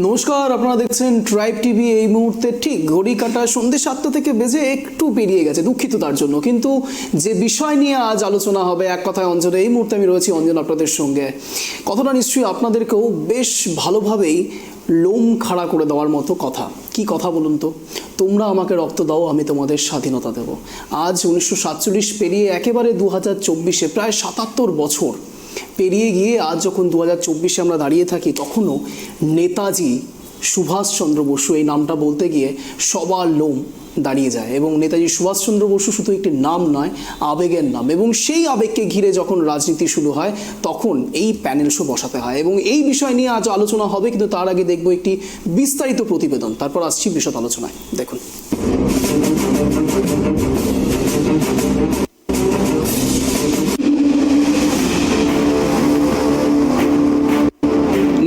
নমস্কার, আপনারা দেখছেন ট্রাইব টিভি। এই মুহূর্তে ঠিক ঘড়ি কাটা সন্ধ্যে 7টা থেকে বেজে একটু পেরিয়ে গেছে, দুঃখিত তার জন্য। কিন্তু যে বিষয় নিয়ে আজ আলোচনা হবে, এক কথায় অঞ্জনে, এই মুহূর্তে আমি রয়েছি অঞ্জন আপনাদের সঙ্গে। কথাটা নিশ্চয়ই আপনাদেরকেও বেশ ভালোভাবেই লোম খাড়া করে দেওয়ার মতো কথা। কি কথা বলুন তো? তোমরা আমাকে রক্ত দাও, আমি তোমাদের স্বাধীনতা দেব। আজ 1947 পেরিয়ে একেবারে 2024-এ প্রায় 77 বছর পেরিয়ে গিয়ে আজ যখন 2024-এ আমরা দাঁড়িয়ে থাকি, তখনও নেতাজি সুভাষচন্দ্র বসু এই নামটা বলতে গিয়ে সবার লোম দাঁড়িয়ে যায়। এবং নেতাজি সুভাষচন্দ্র বসু শুধু একটি নাম নয়, আবেগের নাম। এবং সেই আবেগকে ঘিরে যখন রাজনীতি শুরু হয়, তখন এই প্যানেল শো বসাতে হয়। এবং এই বিষয় নিয়ে আজ আলোচনা হবে, কিন্তু তার আগে দেখব একটি বিস্তারিত প্রতিবেদন, তারপর আসছি বিশদ আলোচনায়। দেখুন।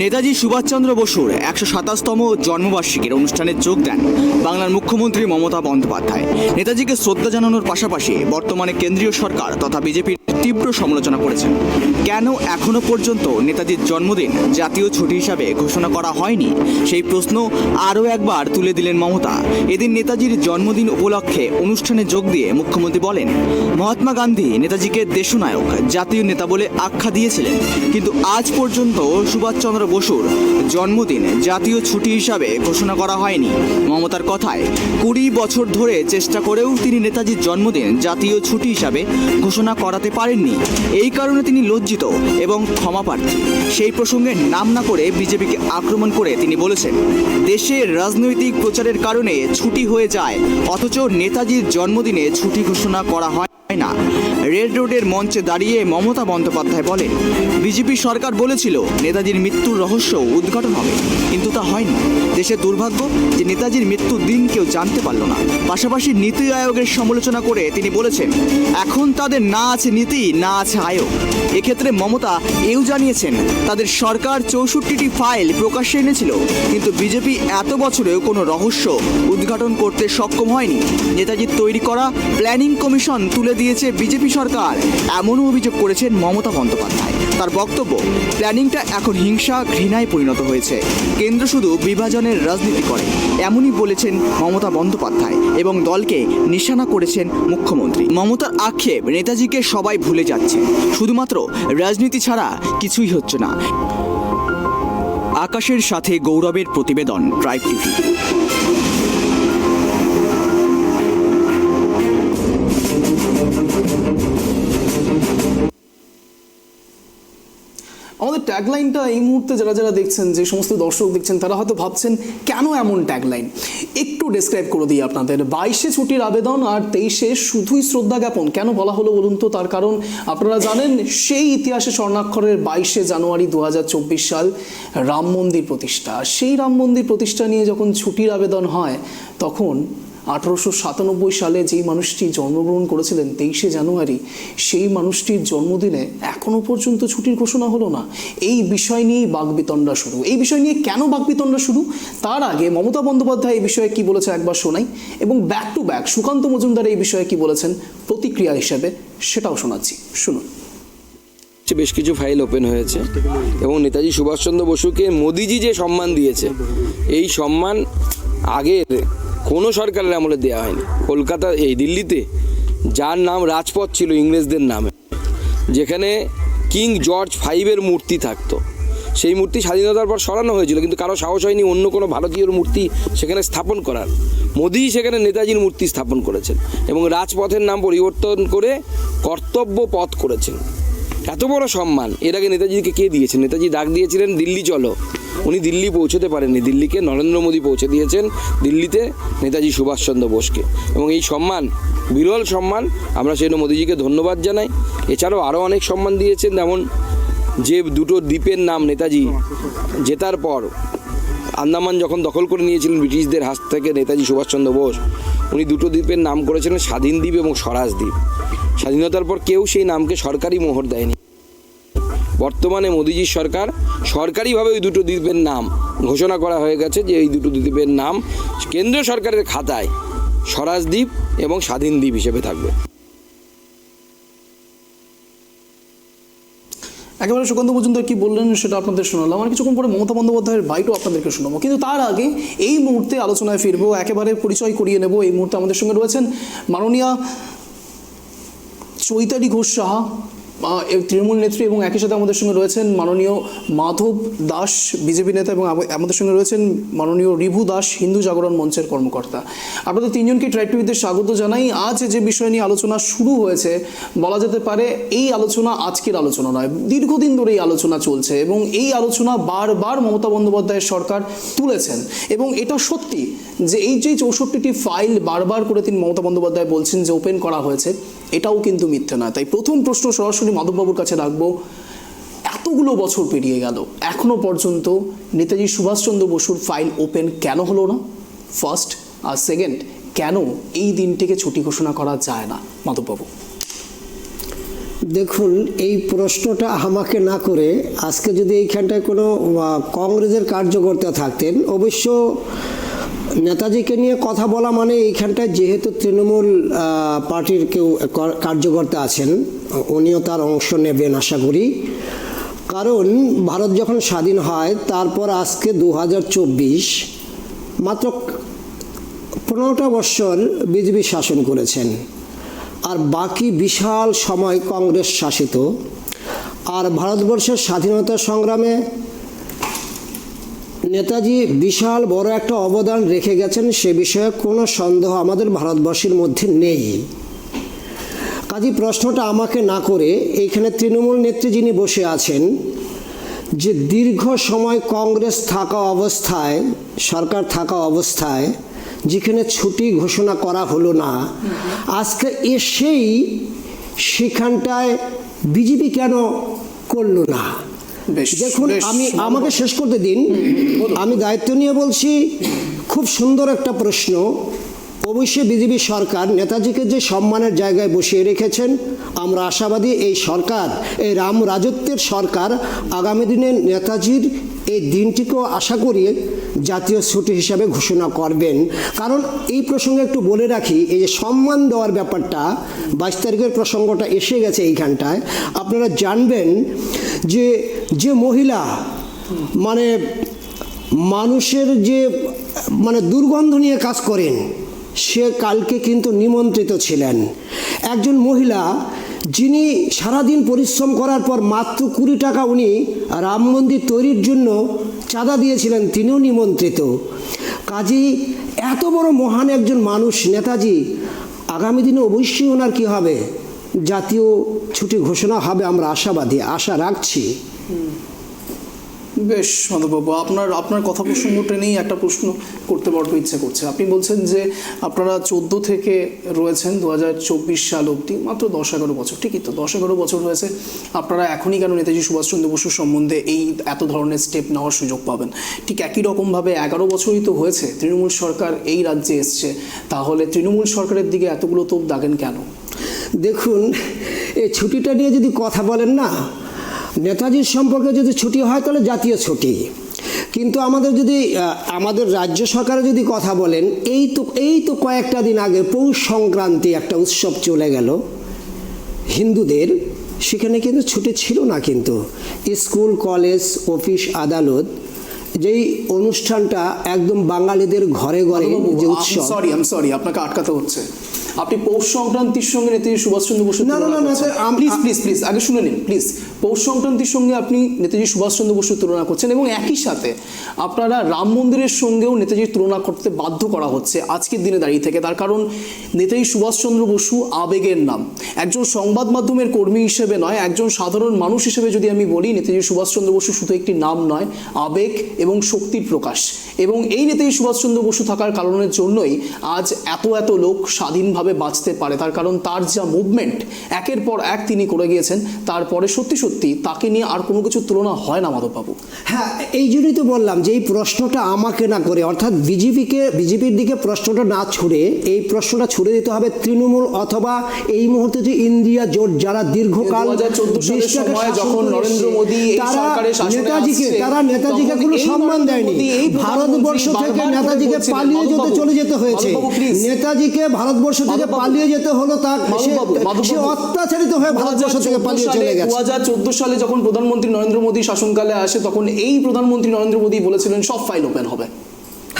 নেতাজি সুভাষচন্দ্র বসুর 127তম জন্মবার্ষিকীর অনুষ্ঠানে যোগ দেন বাংলার মুখ্যমন্ত্রী মমতা বন্দ্যোপাধ্যায়। নেতাজিকে শ্রদ্ধা জানানোর পাশাপাশি বর্তমানে কেন্দ্রীয় সরকার তথা বিজেপির তীব্র সমালোচনা করেছেন। কেন এখনো পর্যন্ত নেতাজির জন্মদিন জাতীয় ছুটি হিসাবে ঘোষণা করা হয়নি, সেই প্রশ্ন আরও একবার তুলে দিলেন মমতা। এদিন নেতাজির জন্মদিন উপলক্ষে অনুষ্ঠানে যোগ দিয়ে মুখ্যমন্ত্রী বলেন, মহাত্মা গান্ধী নেতাজিকে দেশনায়ক, জাতীয় নেতা বলে আখ্যা দিয়েছিলেন, কিন্তু আজ পর্যন্ত সুভাষচন্দ্র বসুর জন্মদিন জাতীয় ছুটি হিসাবে ঘোষণা করা হয়নি। মমতার কথায় 20 বছর ধরে চেষ্টা করেও তিনি নেতাজির জন্মদিন জাতীয় ছুটি হিসাবে ঘোষণা করাতে পারেননি। এই কারণে তিনি লজ্জিত এবং ক্ষমাপ্রার্থী। সেই প্রসঙ্গে নাম না করে বিজেপিকে আক্রমণ করে তিনি বলেছেন, দেশের রাজনৈতিক প্রচারের কারণে ছুটি হয়ে যায়, অথচ নেতাজির জন্মদিনে ছুটি ঘোষণা করা হয় না। রেড রোডের মঞ্চে দাঁড়িয়ে মমতা বন্দ্যোপাধ্যায় বলেন, বিজেপি সরকার বলেছিল নেতাজির মৃত্যুর রহস্য উদ্ঘাটন হবে, কিন্তু তা হয়নি। দেশের দুর্ভাগ্য যে নেতাজির মৃত্যুর দিন কেউ জানতে পারল না। পাশাপাশি নীতি আয়োগের সমালোচনা করে তিনি বলেছেন, এখন তাদের না আছে নীতি, না আছে আয়োগ। এক্ষেত্রে মমতা এও জানিয়েছেন, তাদের সরকার 64টি ফাইল প্রকাশ্যে এনেছিল, কিন্তু বিজেপি এত বছরেও কোনো রহস্য উদ্ঘাটন করতে সক্ষম হয়নি। নেতাজির তৈরি করা প্ল্যানিং কমিশন তুলে দিয়েছে বিজেপি সরকার, এমনও অভিযোগ করেছেন মমতা বন্দ্যোপাধ্যায়। তার বক্তব্য, প্ল্যানিংটা এখন হিংসা ঘৃণায় পরিণত হয়েছে, কেন্দ্র শুধু বিভাজনের রাজনীতি করে, এমনই বলেছেন মমতা বন্দ্যোপাধ্যায় এবং দলকে নিশানা করেছেন মুখ্যমন্ত্রী। মমতার আক্ষেপ, নেতাজিকে সবাই ভুলে যাচ্ছে, শুধুমাত্র রাজনীতি ছাড়া কিছুই হচ্ছে না। আকাশের সাথে গৌরবের প্রতিবেদন, ট্রাইব টিভি। আমাদের ট্যাগলাইনটা এই মুহূর্তে যারা যারা দেখছেন, যে সমস্ত দর্শক দেখছেন, তারা হয়তো ভাবছেন কেন এমন ট্যাগলাইন। একটু ডেসক্রাইব করে দিই আপনাদের। 22-এ ছুটির আবেদন আর 23-এ শুধুই শ্রদ্ধা জ্ঞাপন কেন বলা হলো বলুন তো? তার কারণ আপনারা জানেন, সেই ইতিহাসে স্বর্ণাক্ষরের 22শে জানুয়ারি 2024 সাল রাম মন্দির প্রতিষ্ঠা। সেই রাম মন্দির প্রতিষ্ঠা নিয়ে যখন ছুটির আবেদন হয়, তখন 1897 সালে যেই মানুষটি জন্মগ্রহণ করেছিলেন 23শে জানুয়ারি, সেই মানুষটির জন্মদিনে এখনো পর্যন্ত ছুটির ঘোষণা হলো না। এই বিষয় নিয়েই বাকবিতণ্ডা শুরু। এই বিষয় নিয়ে কেন বাকবিতণ্ডা শুরু, তার আগে মমতা বন্দ্যোপাধ্যায় এই বিষয়ে কি বলেছে একবার শোনাই, এবং back to back Sukanta Majumdar এই বিষয়ে কি বলেছেন প্রতিক্রিয়া হিসেবে, সেটাও শোনাচ্ছি, শুনুন। বেশ কিছু ফাইল ওপেন হয়েছে এবং নেতাজি সুভাষচন্দ্র বসুকে মোদিজি যে সম্মান দিয়েছে, এই সম্মান আগের কোনো সরকারের আমলে দেওয়া হয়নি। কলকাতা, এই দিল্লিতে যার নাম রাজপথ ছিল ইংরেজদের নামে, যেখানে কিং জর্জ 5-এর মূর্তি থাকতো, সেই মূর্তি স্বাধীনতার পর সরানো হয়েছিল, কিন্তু কারো সাহস হয়নি অন্য কোনো ভারতীয়র মূর্তি সেখানে স্থাপন করার। মোদি সেখানে নেতাজির মূর্তি স্থাপন করেছেন এবং রাজপথের নাম পরিবর্তন করে কর্তব্য পথ করেছেন। এত বড় সম্মান এর আগে নেতাজিকে কে দিয়েছেন? নেতাজি ডাক দিয়েছিলেন দিল্লি চলো, উনি দিল্লি পৌঁছতে পারেননি, দিল্লিকে নরেন্দ্র মোদী পৌঁছে দিয়েছেন দিল্লিতে নেতাজি সুভাষচন্দ্র বোসকে। এবং এই সম্মান বিরল সম্মান, আমরা সেজন্য মোদীজিকে ধন্যবাদ জানাই। এছাড়াও আরও অনেক সম্মান দিয়েছেন, যেমন যে দুটো দ্বীপের নাম নেতাজি জেতার পর আন্দামান যখন দখল করে নিয়েছিলেন ব্রিটিশদের হাত থেকে নেতাজি সুভাষচন্দ্র বোস, উনি দুটো দ্বীপের নাম করেছিলেন স্বাধীন দ্বীপ এবং স্বরাজ দ্বীপ। স্বাধীনতার পর কেউ সেই নামকে সরকারি মোহর দেয়নি। বর্তমানে মোদিজির সরকার সরকারিভাবে ওই দুটো দ্বীপের নাম ঘোষণা করা হয়ে গেছে, যে এই দুটো দ্বীপের নাম কেন্দ্রীয় সরকারের খাতায় স্বরাজ দ্বীপ এবং স্বাধীন দ্বীপ হিসেবে থাকবে। একেবারে সুকান্ত মজুমদার কি বললেন সেটা আপনাদের শোনালাম, আর কিছুক্ষণ পরে মমতা বন্দ্যোপাধ্যায়ের বাইটও আপনাদেরকে শোনাবো, কিন্তু তার আগে এই মুহূর্তে আলোচনায় ফিরবো, একেবারে পরিচয় করিয়ে নেব। এই মুহূর্তে আমাদের সঙ্গে রয়েছেন মাননীয়া চৈতালি ঘোষ সাহা, তৃণমূল নেত্রী, এবং একই সাথে আমাদের সঙ্গে রয়েছেন মাননীয় মাধব দাস, বিজেপি নেতা, এবং আমাদের সঙ্গে রয়েছেন মাননীয় রিভু দাস, হিন্দু জাগরণ মঞ্চের কর্মকর্তা। আপনাদের তিনজনকে ট্রাইব টিভিতে স্বাগত জানাই। আজ যে বিষয় নিয়ে আলোচনা শুরু হয়েছে, বলা যেতে পারে এই আলোচনা আজকের আলোচনা নয়, দীর্ঘদিন ধরে এই আলোচনা চলছে, এবং এই আলোচনা বারবার মমতা বন্দ্যোপাধ্যায়ের সরকার তুলেছেন। এবং এটা সত্যি যে এই যে 64টি ফাইল বারবার করে তিনি মমতা বন্দ্যোপাধ্যায় বলছেন যে ওপেন করা হয়েছে, এটাও কিন্তু মিথ্যে নয়। তাই প্রথম প্রশ্ন সরাসরি মাধববাবুর কাছে রাখবো, এতগুলো বছর পেরিয়ে গেল, এখনো পর্যন্ত নেতাজি সুভাষচন্দ্র বসুর ফাইল ওপেন কেন হলো না? ফার্স্ট, আর সেকেন্ড, কেন এই দিনটিকে ছুটি ঘোষণা করা যায় না? মাধববাবু, দেখুন, এই প্রশ্নটা আমাকে না করে আজকে যদি এইখানটায় কোনো কংগ্রেসের কার্যকর্তা থাকতেন, অবশ্য নেতাজিকে নিয়ে কথা বলা মানে এইখানটায় যেহেতু তৃণমূল পার্টির কেউ কার্যকর্তা আছেন, উনিও তার অংশ নেবেন আশা করি। কারণ ভারত যখন স্বাধীন হয় তারপর আজকে 2024, মাত্র 15টা বৎসর বিজেপি শাসন করেছেন, আর বাকি বিশাল সময় কংগ্রেস শাসিত। আর ভারতবর্ষের স্বাধীনতা সংগ্রামে নেতাজি বিশাল বড় একটা অবদান রেখে গেছেন, সে বিষয়ে কোনো সন্দেহ আমাদের ভারতবর্ষের মধ্যে নেই। কাজী প্রশ্নটা আমাকে না করে এইখানে তৃণমূল নেত্রী যিনি বসে আছেন, যে দীর্ঘ সময় কংগ্রেস থাকা অবস্থায়, সরকার থাকা অবস্থায় যেখানে ছুটি ঘোষণা করা হলো না, আজকে এসেই সেখানটায় বিজেপি কেন করলো না? দেখুন, আমাকে শেষ করতে দিন, আমি দায়িত্ব নিয়ে বলছি। খুব সুন্দর একটা প্রশ্ন। অবশ্যই বিজেপি সরকার নেতাজিকে যে সম্মানের জায়গায় বসিয়ে রেখেছেন, আমরা আশাবাদী এই সরকার, এই রাম রাজত্বের সরকার আগামী দিনে নেতাজির এই দিনটিকেও আশা করি জাতীয় ছুটি হিসাবে ঘোষণা করবেন। কারণ এই প্রসঙ্গে একটু বলে রাখি, এই যে সম্মান দেওয়ার ব্যাপারটা, 22 তারিখের প্রসঙ্গটা এসে গেছে এইখানটায়, আপনারা জানবেন যে যে মহিলা মানে মানুষের যে দুর্গন্ধ নিয়ে কাজ করেন, সে কালকে কিন্তু নিমন্ত্রিত ছিলেন। একজন মহিলা যিনি সারাদিন পরিশ্রম করার পর মাত্র 20 টাকা উনি রাম মন্দির তৈরির জন্য চাঁদা দিয়েছিলেন, তিনিও নিমন্ত্রিত। কাজী এত বড় মহান একজন মানুষ নেতাজি, আগামী দিনে অবশ্যই ওনার কী হবে, জাতীয় ছুটি ঘোষণা হবে, আমরা আশাবাদী, আশা রাখছি। বেশ মাধববাবু, আপনার কথা প্রসঙ্গ টেনেই একটা প্রশ্ন করতে বড় ইচ্ছে করছে। আপনি বলছেন যে আপনারা 14 থেকে রয়েছেন 2024 সাল অবধি, মাত্র 10-11 বছর। ঠিকই তো, 10-11 বছর হয়েছে, আপনারা এখনই কেন নেতাজি সুভাষচন্দ্র বসু সম্বন্ধে এই এত ধরনের স্টেপ নেওয়ার সুযোগ পাবেন? ঠিক একই রকমভাবে 11 বছরই তো হয়েছে তৃণমূল সরকার এই রাজ্যে এসছে, তাহলে তৃণমূল সরকারের দিকে এতগুলো তোপ দাগেন কেন? দেখুন, এই ছুটিটা নিয়ে যদি কথা বলেন না, নেতাজির সম্পর্কে যদি ছুটি হয় তাহলে জাতীয় ছুটি, কিন্তু আমাদের রাজ্য সরকারে যদি কথা বলেন, এই তো কয়েকটা দিন আগে পৌষ সংক্রান্তি একটা উৎসব চলে গেল হিন্দুদের, সেখানে কিন্তু ছুটি ছিল না। কিন্তু স্কুল, কলেজ, অফিস, আদালত, যেই অনুষ্ঠানটা একদম বাঙালিদের ঘরে ঘরে যে উৎসব। সরি আপনাকে আটকাতে হচ্ছে। আপনি পৌষ সংক্রান্তির সঙ্গে নেতাজি সুভাষচন্দ্র বসু প্লিজ আগে শুনে নিন প্লিজ। পৌষ সংক্রান্তির সঙ্গে আপনি নেতাজি সুভাষচন্দ্র বসুর তুলনা করছেন, এবং একই সাথে আপনারা রাম মন্দিরের সঙ্গেও নেতাজির তুলনা করতে বাধ্য করা হচ্ছে আজকের দিনে দাঁড়িয়ে থেকে। তার কারণ নেতাজি সুভাষচন্দ্র বসু আবেগের নাম। একজন সংবাদ মাধ্যমের কর্মী হিসেবে নয়, একজন সাধারণ মানুষ হিসেবে যদি আমি বলি, নেতাজি সুভাষচন্দ্র বসু শুধু একটি নাম নয়, আবেগ এবং শক্তির প্রকাশ। এবং এই নেতাজি সুভাষচন্দ্র বসু থাকার কারণের জন্যই আজ এত লোক স্বাধীনভাবে বাঁচতে পারে। তার কারণ তার যা মুভমেন্ট একের পর এক তিনি করে গিয়েছেন, তারপরে সত্যি তাকে নিয়ে আর কোনো কিছু তুলনা হয় না মাধববাবু। হ্যাঁ, এই জন্যই তো বললাম যে এই প্রশ্নটা আমাকে না করে, অর্থাৎ বিজেপির দিকে প্রশ্নটা না ছুড়ে এই প্রশ্নটা ছুড়ে দিতে হবে তৃণমূল, অথবা এই মুহূর্তে যে ইন্ডিয়া জোট, যারা দীর্ঘকাল 2014 সালের সময় যখন নরেন্দ্র মোদী তারা নেতাজিকে কোনো সম্মান দেয়নি। ভারতবর্ষ থেকে নেতাজিকে পালিয়ে চলে যেতে হয়েছে। নেতাজিকে ভারতবর্ষ থেকে যে পালিয়ে যেতে হলো তা সে অত্যাচারিত হয়ে ভারতবর্ষ থেকে পালিয়ে চলে গেছে। 2014 সালে যখন প্রধানমন্ত্রী নরেন্দ্র মোদী শাসনকালে আসে, তখন এই প্রধানমন্ত্রী নরেন্দ্র মোদী বলেছিলেন সব ফাইল ওপেন হবে।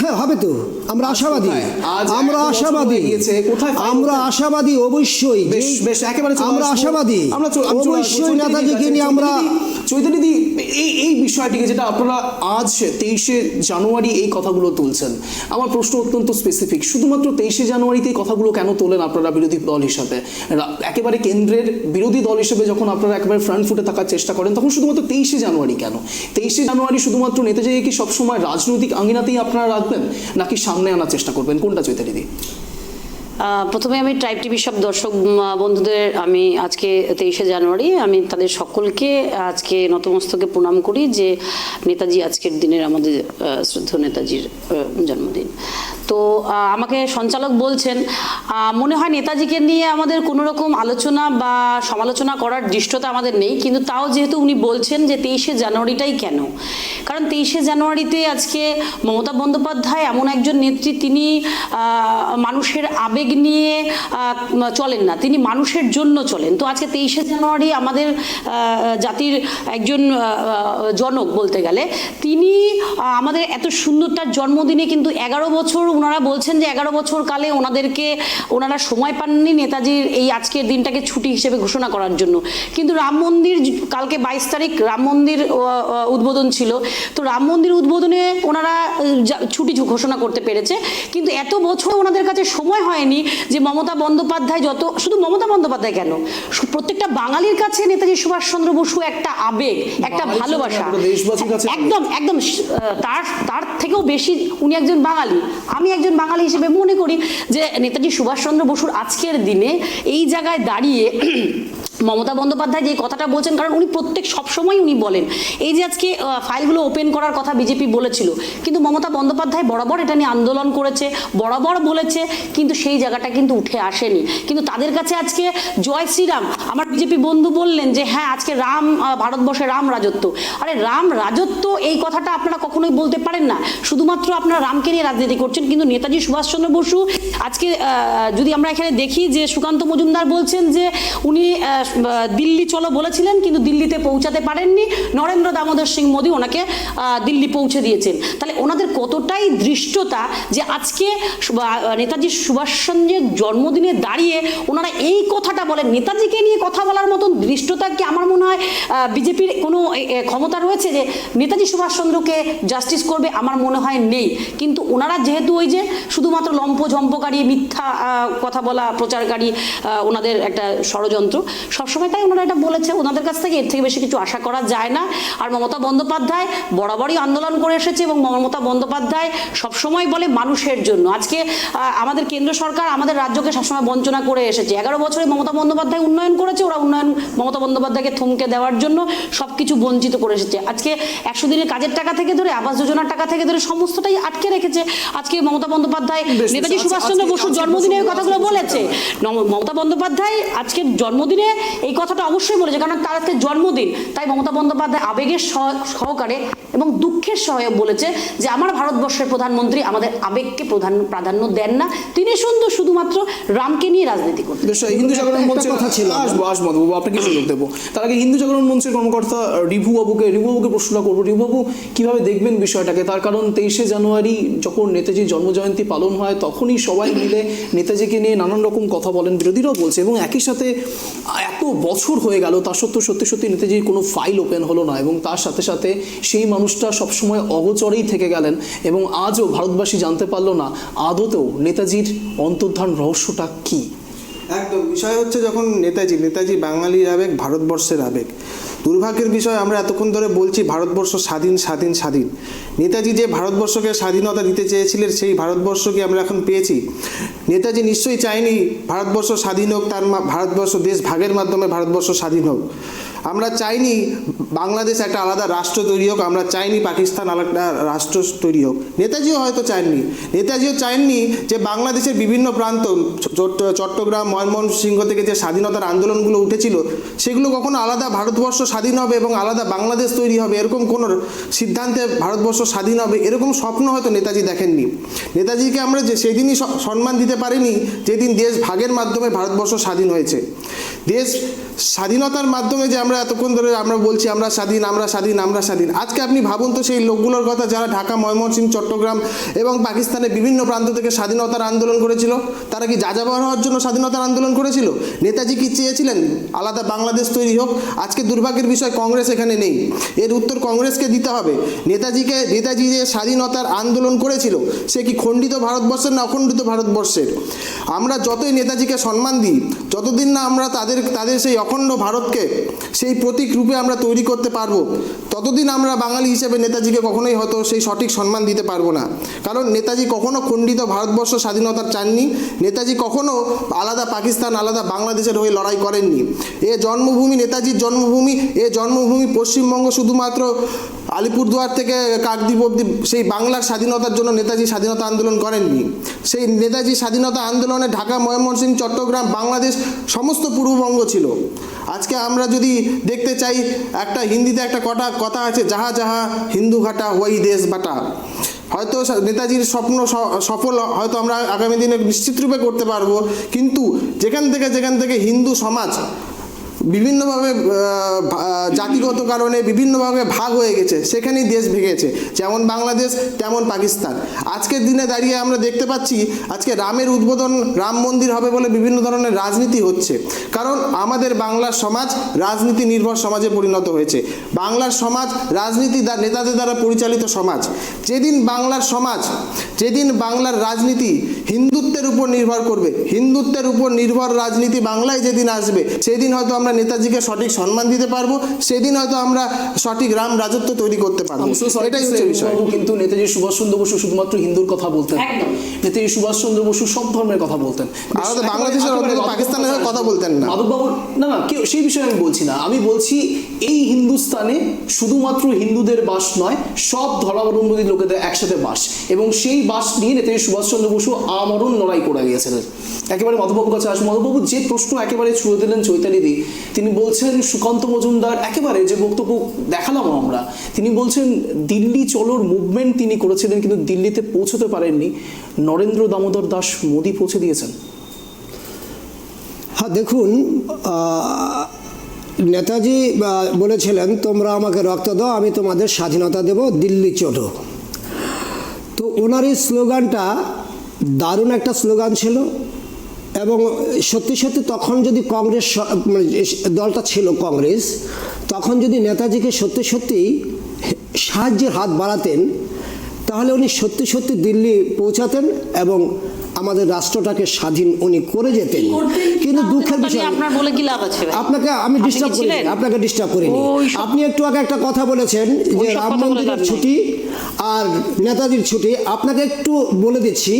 হ্যাঁ, হবে তো, আমরা আশাবাদী, আজ আমরা এক বছর আশাবাদী, হয়ে গিয়েছে, কোথায় file আমরা open? আশাবাদী অবশ্যই, বেশ একেবারে চলে আমরা আসবো। আশাবাদী, আমি চলে আসবো। অবশ্যই নেতাজিকে নিয়ে আমরা। চৈতালিদি, এই বিষয়টিকে যেটা আপনারা আজ 23শে জানুয়ারি এই কথাগুলো তুলছেন, আমার প্রশ্ন অত্যন্ত স্পেসিফিক। শুধুমাত্র 23শে জানুয়ারিতে এই কথাগুলো কেন তোলেন আপনারা বিরোধী দল হিসাবে? একেবারে কেন্দ্রের বিরোধী দল হিসেবে যখন আপনারা একেবারে ফ্রন্ট ফুটে থাকার চেষ্টা করেন, তখন শুধুমাত্র 23শে জানুয়ারি কেন? 23শে জানুয়ারি শুধুমাত্র নেতাজিকে কি সবসময় রাজনৈতিক আঙ্গিনাতেই আপনারা রাখবেন, নাকি সামনে আনার চেষ্টা করবেন? কোনটা চৈতালিদি? প্রথমে আমি ট্রাইব টিভির সব দর্শক বন্ধুদের আমি আজকে 23শে জানুয়ারি আমি তাদের সকলকে আজকে নতমস্তকে প্রণাম করি যে নেতাজি আজকের দিনের আমাদের শ্রদ্ধেয় নেতাজির জন্মদিন। তো আমাকে সঞ্চালক বলছেন, মনে হয় নেতাজিকে নিয়ে আমাদের কোনো রকম আলোচনা বা সমালোচনা করার দৃষ্টতা আমাদের নেই, কিন্তু তাও যেহেতু উনি বলছেন যে 23শে জানুয়ারিটাই কেন, কারণ 23শে জানুয়ারিতে আজকে মমতা বন্দ্যোপাধ্যায় এমন একজন নেত্রী, তিনি মানুষের আবেগ নিয়ে চলেন না, তিনি মানুষের জন্য চলেন। তো আজকে 23শে জানুয়ারি আমাদের জাতির একজন জনক বলতে গেলে, তিনি আমাদের এত সুন্দর তার জন্মদিনে কিন্তু 11 বছর ওনারা বলছেন যে 11 বছর কালে ওনারা সময় পাননি নেতাজির এই আজকের দিনটাকে ছুটি হিসেবে ঘোষণা করার জন্য। কিন্তু রাম মন্দির, কালকে 22 তারিখ রাম মন্দির উদ্বোধন ছিল, তো রাম মন্দির উদ্বোধনে ওনারা ছুটি ঘোষণা করতে পেরেছে, কিন্তু এত বছর ওনাদের কাছে সময় হয়নি যে মমতা বন্দ্যোপাধ্যায়, শুধু মমতা বন্দ্যোপাধ্যায় কেন, প্রত্যেকটা বাঙালির কাছে নেতাজি সুভাষচন্দ্র বসু একটা আবেগ, একটা ভালোবাসা, একদম একদম তার থেকেও বেশি উনি একজন বাঙালি। আমি একজন বাঙালি হিসেবে মনে করি যে নেতাজি সুভাষচন্দ্র বসুর আজকের দিনে এই জায়গায় দাঁড়িয়ে মমতা বন্দ্যোপাধ্যায় যে কথাটা বলছেন, কারণ উনি সবসময় উনি বলেন এই যে আজকে ফাইলগুলো ওপেন করার কথা বিজেপি বলেছিল, কিন্তু মমতা বন্দ্যোপাধ্যায় বরাবর এটা নিয়ে আন্দোলন করেছে, বরাবর বলেছে, কিন্তু সেই জায়গাটা কিন্তু উঠে আসেনি। কিন্তু তাদের কাছে আজকে জয় শ্রীরাম, আমার বিজেপি বন্ধু বললেন যে হ্যাঁ আজকে ভারতবর্ষে রাম রাজত্ব। আরে রাম রাজত্ব এই কথাটা আপনারা কখনোই বলতে পারেন না, শুধুমাত্র আপনারা রামকে নিয়ে রাজনীতি করছেন। কিন্তু নেতাজি সুভাষচন্দ্র বসু আজকে যদি আমরা এখানে দেখি যে সুকান্ত মজুমদার বলছেন যে উনি দিল্লি চলো বলেছিলেন, কিন্তু দিল্লিতে পৌঁছাতে পারেননি, নরেন্দ্র দামোদর সিং মোদী ওনাকে দিল্লি পৌঁছে দিয়েছেন। তাহলে ওনাদের কতটাই দৃষ্টতা যে আজকে নেতাজি সুভাষচন্দ্রের জন্মদিনে দাঁড়িয়ে ওনারা এই কথাটা বলেন। নেতাজিকে নিয়ে কথা বলার মতন দৃষ্টতা কি আমার মনে হয় বিজেপির কোনো ক্ষমতা রয়েছে যে নেতাজি সুভাষচন্দ্রকে জাস্টিস করবে? আমার মনে হয় নেই। কিন্তু ওনারা যেহেতু ওই যে শুধুমাত্র লম্পঝম্পকারী, মিথ্যা কথা বলা প্রচারকারী, ওনাদের একটা ষড়যন্ত্র সবসময়, তাই ওনারা এটা বলেছে। ওনাদের কাছ থেকে এর থেকে বেশি কিছু আশা করা যায় না। আর মমতা বন্দ্যোপাধ্যায় বরাবরই আন্দোলন করে এসেছে এবং মমতা বন্দ্যোপাধ্যায় সবসময় বলে মানুষের জন্য। আজকে আমাদের কেন্দ্র সরকার আমাদের রাজ্যকে সবসময় বঞ্চনা করে এসেছে। 11 বছরে মমতা বন্দ্যোপাধ্যায় উন্নয়ন করেছে, ওরা মমতা বন্দ্যোপাধ্যায়কে থমকে দেওয়ার জন্য সবকিছু বঞ্চিত করে এসেছে। আজকে 100 দিনের কাজের টাকা থেকে ধরে আবাস যোজনার টাকা থেকে ধরে সমস্তটাই আটকে রেখেছে। আজকে মমতা বন্দ্যোপাধ্যায় নেতাজি সুভাষচন্দ্র বসুর জন্মদিনে এই কথাগুলো বলেছে। মমতা বন্দ্যোপাধ্যায় আজকের জন্মদিনে এই কথাটা অবশ্যই বলেছে, কারণ তার আজকে জন্মদিন। তাই মমতা বন্দ্যোপাধ্যায় আবেগের সহকারে এবং দুঃখের সহায়ক বলেছে যে আমার ভারতবর্ষের প্রধানমন্ত্রী আমাদের আবেগকে প্রাধান্য দেন না, তিনি শুধুমাত্র রামকে নিয়ে রাজনীতি করতেন। হিন্দু জাগরণ মঞ্চের কথা ছিল, আসবো মধুবাবু, আপনাকে সুযোগ দেবো। তার আগে হিন্দু জাগরণ মঞ্চের কর্মকর্তা রিভুবাবুকে প্রশ্নটা করবো। রিভুবাবু, কিভাবে দেখবেন বিষয়টাকে? তার কারণ 23শে জানুয়ারি যখন নেতাজির জন্মজয়ন্তী পালন হয়, তখনই সবাই মিলে নেতাজিকে নিয়ে নানান রকম কথা বলেন, বিরোধীরাও বলছে, এবং একই সাথে এত বছর হয়ে গেল তা সত্ত্বেও সত্যি নেতাজির কোনো ফাইল ওপেন হলো না, এবং তার সাথে সাথে সেই মানুষটা সবসময় অগোচরেই থেকে গেলেন, এবং আজও ভারতবাসী জানতে পারলো না আদতেও নেতাজির অন্তর্ধান রহস্যটা কি। একদম বিষয় হচ্ছে যখন নেতাজি বাঙালির আবেগ, ভারতবর্ষের আবেগ। দুর্ভাগ্যের বিষয়, আমরা এতক্ষণ ধরে বলছি ভারতবর্ষ স্বাধীন। নেতাজি যে ভারতবর্ষকে স্বাধীনতা দিতে চেয়েছিলেন, সেই ভারতবর্ষকে আমরা এখন পেয়েছি। নেতাজি নিশ্চয়ই চায়নি ভারতবর্ষ স্বাধীন হোক, ভারতবর্ষ দেশ ভাগের মাধ্যমে ভারতবর্ষ স্বাধীন হোক। আমরা চাইনি বাংলাদেশ একটা আলাদা রাষ্ট্র তৈরি হোক, আমরা চাইনি পাকিস্তান আলাদা রাষ্ট্র তৈরি হোক। নেতাজিও হয়তো চাননি, নেতাজিও চাননি যে বাংলাদেশের বিভিন্ন প্রান্ত, চট্টগ্রাম, ময়মনসিংহ থেকে যে স্বাধীনতার আন্দোলনগুলো উঠেছিল সেগুলো কখনো আলাদা ভারতবর্ষ স্বাধীন হবে এবং আলাদা বাংলাদেশ তৈরি হবে, এরকম কোনো সিদ্ধান্তে ভারতবর্ষ স্বাধীন হবে এরকম স্বপ্ন হয়তো নেতাজি দেখেননি। নেতাজিকে আমরা যে সেদিনই সম্মান দিতে পারিনি যেদিন দেশ ভাগের মাধ্যমে ভারতবর্ষ স্বাধীন হয়েছে। দেশ স্বাধীনতার মাধ্যমে যে আমরা এতক্ষণ ধরে আমরা বলছি আমরা স্বাধীন, আমরা স্বাধীন, আমরা স্বাধীন, আজকে আপনি ভাবুন তো সেই লোকগুলোর কথা যারা ঢাকা, ময়মনসিংহ, চট্টগ্রাম এবং পাকিস্তানের বিভিন্ন প্রান্ত থেকে স্বাধীনতার আন্দোলন করেছিল, তারা কি যাযাবর হওয়ার জন্য স্বাধীনতার আন্দোলন করেছিল? নেতাজি কি চেয়েছিলেন আলাদা বাংলাদেশ তৈরি হোক? আজকে দুর্ভাগ্যের বিষয় কংগ্রেস এখানে নেই, এর উত্তর কংগ্রেসকে দিতে হবে। নেতাজি যে স্বাধীনতার আন্দোলন করেছিল সে কি খণ্ডিত ভারতবর্ষের না অখণ্ডিত ভারতবর্ষের? আমরা যতই নেতাজিকে সম্মান দিই, যতদিন না আমরা তাদের সেই অখণ্ড ভারতকে সেই প্রতীক রূপে আমরা তৈরি করতে পারবো, ততদিন আমরা বাঙালি হিসেবে নেতাজিকে কখনোই হয়তো সেই সঠিক সম্মান দিতে পারবো না। কারণ নেতাজি কখনো খণ্ডিত ভারতবর্ষ স্বাধীনতা চাননি, নেতাজি কখনো আলাদা পাকিস্তান, আলাদা বাংলাদেশের হয়ে লড়াই করেননি। এ জন্মভূমি নেতাজির জন্মভূমি, এ জন্মভূমি পশ্চিমবঙ্গ, শুধুমাত্র আলিপুরদুয়ার থেকে কাকদ্বীপ অবধি সেই বাংলার স্বাধীনতার জন্য নেতাজি স্বাধীনতা আন্দোলন করেননি। সেই নেতাজি স্বাধীনতা আন্দোলনে ঢাকা, ময়মনসিংহ, চট্টগ্রাম, বাংলাদেশ সমস্ত পূর্ববঙ্গ ছিল। আজকে আমরা যদি দেখতে চাই, একটা হিন্দিতে একটা কথা আছে, যাহা যাহা হিন্দু ঘাটা ওই দেশ বাটা। হয়তো নেতাজির স্বপ্ন সফল হয়তো আমরা আগামী দিনে নিশ্চিত রূপে করতে পারবো, কিন্তু যেখান থেকে হিন্দু সমাজ বিভিন্নভাবে জাতিগত কারণে বিভিন্নভাবে ভাগ হয়ে গেছে, সেখানেই দেশ ভেঙেছে, যেমন বাংলাদেশ তেমন পাকিস্তান। আজকের দিনে দাঁড়িয়ে আমরা দেখতে পাচ্ছি আজকে রামের উদ্বোধন, রাম মন্দির হবে বলে বিভিন্ন ধরনের রাজনীতি হচ্ছে, কারণ আমাদের বাংলার সমাজ রাজনীতি নির্ভর সমাজে পরিণত হয়েছে। বাংলার সমাজ রাজনীতি নেতাদের দ্বারা পরিচালিত সমাজ। যেদিন বাংলার রাজনীতি হিন্দুত্বের উপর নির্ভর করবে, হিন্দুত্বের উপর নির্ভর রাজনীতি বাংলায় যেদিন আসবে, সেদিন হয়তো আমরা নেতাজিকে সঠিক সম্মান দিতে পারবো, সেদিন হয়তো আমরা সঠিক রাম রাজত্ব তৈরি করতে পারবো। এটাই হচ্ছে বিষয়। কিন্তু নেতাজি সুভাষচন্দ্র বসু শুধুমাত্র হিন্দুর কথা বলতেন, নেতাজি সুভাষচন্দ্র বসু সব ধর্মের কথা বলতেন, আলাদা বাংলাদেশের পাকিস্তানের কথা বলতেন না। মাধববাবু না কেউ সেই বিষয়ে আমি বলছি না, আমি বলছি এই হিন্দুস্তানে শুধুমাত্র হিন্দুদের বাস নয়, সব ধর্মাবলম্বী লোকেদের একসাথে বাস, এবং সেই বাস নিয়ে নেতাজি সুভাষচন্দ্র বসু আমরণ লড়াই করে গিয়েছিলেন। একেবারে মাধববাবুর কাছে আসুন। মাধববাবু যে প্রশ্ন একেবারে ছুঁড়ে দিলেন চৈতালিদি, তিনি বলছেন সুকান্ত মজুমদার একেবারে যে বক্তব্য দেখালাম আমরা, তিনি বলছেন দিল্লি চলোর মুভমেন্ট তিনি করেছিলেন কিন্তু দিল্লিতে পৌঁছতে পারেননি, নরেন্দ্র দামোদর দাস মোদি পৌঁছে দিয়েছেন। হ্যাঁ, দেখুন, নেতাজি বলেছিলেন তোমরা আমাকে রক্ত দাও, আমি তোমাদের স্বাধীনতা দেব, দিল্লি চলো। তো ওনার এই স্লোগানটা দারুণ একটা স্লোগান ছিল, এবং সত্যি সত্যি তখন যদি কংগ্রেস দলটা ছিল কংগ্রেস, তখন যদি নেতাজিকে সত্যি সত্যি সাহায্যের হাত বাড়াতেন, তাহলে উনি সত্যি সত্যি দিল্লি পৌঁছাতেন এবং আমাদের রাষ্ট্রটাকে স্বাধীন উনি করে যেতেন। কিন্তু দুঃখের বিষয়, আপনাকে আমি ডিস্টার্ব করিনি, আপনাকে ডিস্টার্ব করিনি। আপনি একটু আগে একটা কথা বলেছেন যে রাম মন্দিরের ছুটি আর নেতাজির ছুটি, আপনাকে একটু বলে দিচ্ছি,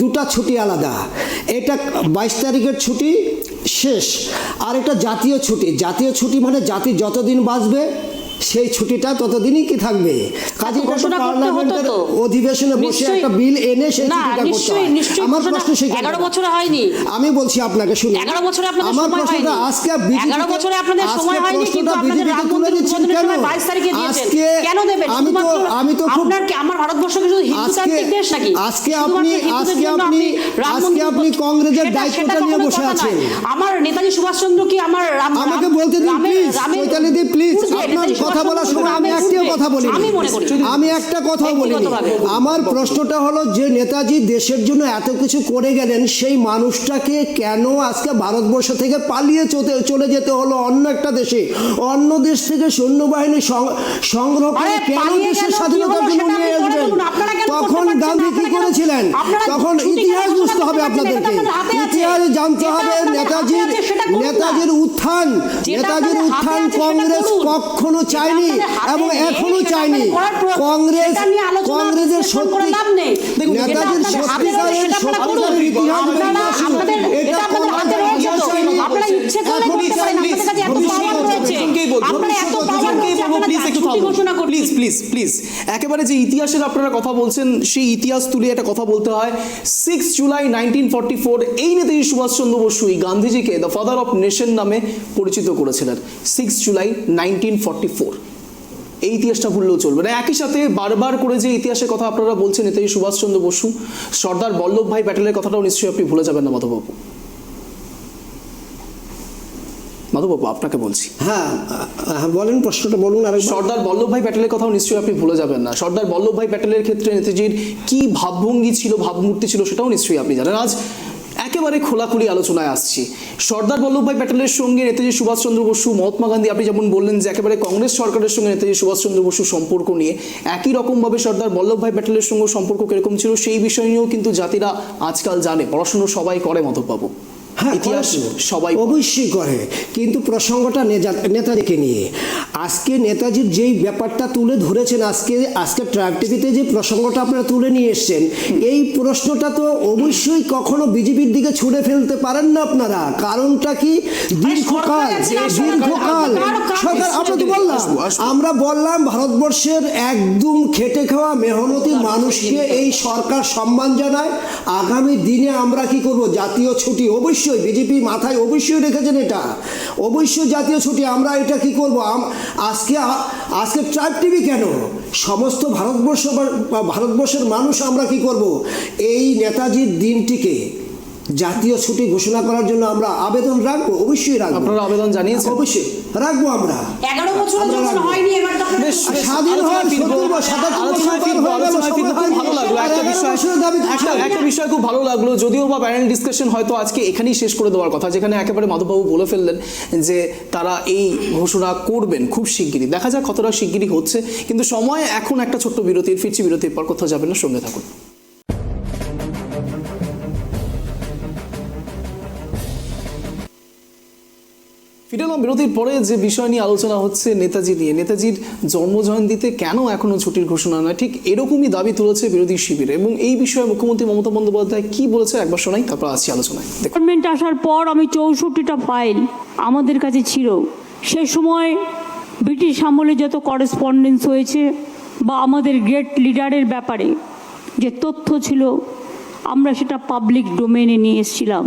দুটা ছুটি আলাদা। এটা 22 তারিখের ছুটি শেষ, আর একটা জাতীয় ছুটি। জাতীয় ছুটি মানে জাতি যতদিন বাঁচবে সেই ছুটিটা ততদিনই কি থাকবে। কাজে পার্লামেন্টের অধিবেশনে বসে একটা বিল এনে সেই ছুটিটা করতে হয়। আমার প্রশ্ন সেই 11 বছরে হয়নি। আমি বলছি আপনাকে, শুনুন, 11 বছরে আপনাদের আমার সময় হয়নি। প্রশ্নটা আজকে 11 বছরে আপনাদের সময় হয়নি, কিন্তু আপনাদের রাম মন্দির উদ্বোধনের সময় 22 তারিখে দিয়েছেন। কেন দেবেন? আমি তো আপনার কি আমার ভারতবর্ষকে শুধু হিন্দুতান্ত্রিক দেশ নাকি? আজকে আপনি কংগ্রেসের দায়িত্বটা নিয়ে বসে আছেন। আমার নেতাজি সুভাষচন্দ্র কি আমার রাম, আমাকে বলতে দিন প্লিজ, চৈতালিদি প্লিজ। আপনার কথা বলার সময় আমি একটাও কথা বলিনি, আমি একটা কথাও বলিনি। আমার প্রশ্নটা হলো যে নেতাজি দেশের জন্য এত কিছু করে গেলেন, সেই মানুষটাকে কেন আজকে ভারতবর্ষ থেকে পালিয়ে চলে যেতে হলো অন্য একটা দেশে, অন্য দেশ থেকে সৈন্যবাহিনী সংগ্রহ করে কেন দেশের স্বাধীনতার জন্য নিয়ে আসবেন? তখন গান্ধী কি করেছিলেন? তখন ইতিহাস বুঝতে হবে আপনাদেরকে, ইতিহাস জানতে হবে। নেতাজির উত্থান কংগ্রেস কখনো চায়নি এবং এখনো চায়নি। কংগ্রেসের সত্যিকারের ইতিহাস প্লিজ প্লিজ একেবারে যে ইতিহাসের আপনারা কথা বলছেন সেই ইতিহাস তুলে একটা কথা বলতে হয়। 6 জুলাই 1944 এই Netaji Subhash Chandra বসুই গান্ধীজিকে the father of nation নামে পরিচিত করেছিলেন। 6 জুলাই 1944 এই ইতিহাসটা ভুললেও চলবে না। একই সাথে বারবার করে যে ইতিহাসের কথা আপনারা বলছেন নেতাজি সুভাষচন্দ্র বসু, সর্দার বল্লভভাই প্যাটেলের কথাটাও নিশ্চয়ই আপনি ভুলে যাবেন না মাধববাবু। মাধববাবু আপনাকে বলছি, হ্যাঁ বলেন, প্রশ্নটা বলুন আর সর্দার বল্লভভাই প্যাটেলের কথাও নিশ্চয়ই আপনি ভুলে যাবেন না। সর্দার বল্লভভাই প্যাটেলের ক্ষেত্রে নেতাজির কি ভাবভঙ্গি ছিল, ভাবমূর্তি ছিল, সেটাও নিশ্চয়ই আপনি জানেন। আজ একেবারে খোলাখুলি আলোচনায় আসছি। সর্দার বল্লভভাই প্যাটেলের সঙ্গে নেতাজি সুভাষচন্দ্র বসু, মহাত্মা গান্ধী, আপনি যেমন বললেন যে একেবারে কংগ্রেস সরকারের সঙ্গে নেতাজি সুভাষচন্দ্র বসুর সম্পর্ক নিয়ে, একই রকমভাবে সর্দার বল্লভভাই প্যাটেলের সঙ্গে সম্পর্ক কিরকম ছিল সেই বিষয় নিয়েও কিন্তু জাতিরা আজকাল জানে। পড়াশুনো সবাই করে মাধববাবু, হ্যাঁ, ইতিহাস সবাই অবশ্যই করে, কিন্তু প্রসঙ্গটা নেতাজিকে নিয়ে। আজকে নেতাজির যেই ব্যাপারটা তুলে ধরেছেন, আজকে ট্রাইব টিভিতে যে প্রসঙ্গটা আপনারা তুলে নিয়ে এসছেন, এই প্রশ্নটা তো অবশ্যই কখনো বিজেপির দিকে ছুড়ে ফেলতে পারেন না আপনারা। কারণটা কি? দীর্ঘকাল সরকার, আমরা তো বললাম, আমরা বললাম ভারতবর্ষের একদম খেটে খাওয়া মেহনতি মানুষকে এই সরকার সম্মান জানায়। আগামী দিনে আমরা কি করব? জাতীয় ছুটি অবশ্যই বিজেপি মাথায় অবশ্যই রেখেছেন, এটা অবশ্যই জাতীয় ছুটি। আমরা এটা কি করব? আজকে ট্রাইব টিভি কেন, সমস্ত ভারতবর্ষের মানুষ আমরা কি করব? এই নেতাজির দিনটিকে জাতীয় ছুটি ঘোষণা করার জন্য আমরা আবেদন রাখবো, অবশ্যই রাখবো। আপনারা আবেদন জানিয়েছেন? অবশ্যই রাখবো আমরা। 11 বছর যখন হয়নি, এবার তো আপনারা স্বাধীন হয় 70 বছর, 77 একটা বিষয় খুব ভালো লাগলো, যদিও বা প্যানেল ডিসকাশন হয়তো আজকে এখানেই শেষ করে দেওয়ার কথা, যেখানে একেবারে মাধববাবু বলে ফেললেন যে তারা এই ঘোষণা করবেন খুব শিগগিরই। দেখা যাক কতটা শিগগিরই হচ্ছে, কিন্তু সময় এখন একটা ছোট্ট বিরতির, ফিরছি বিরতির পর, কোথাও যাবেন না, সঙ্গে থাকুন। ফিরে এলাম বিরতির পরে। যে বিষয় নিয়ে আলোচনা হচ্ছে নেতাজি নিয়ে, নেতাজির জন্মজয়ন্তীতে কেন এখনো ছুটির ঘোষণা নয়, ঠিক এরকমই দাবি তুলেছে বিরোধী শিবিরে। এবং এই বিষয়ে মুখ্যমন্ত্রী মমতা বন্দ্যোপাধ্যায় কি বলেছে একবার শোনাই, তারপর আসছি আলোচনায়। গভর্নমেন্ট আসার পর আমি 64টা ফাইল আমাদের কাছে ছিল। সে সময় ব্রিটিশ আমলে যত করেসপন্ডেন্স হয়েছে বা আমাদের গ্রেট লিডারের ব্যাপারে যে তথ্য ছিল, আমরা সেটা পাবলিক ডোমেনে নিয়ে এসেছিলাম।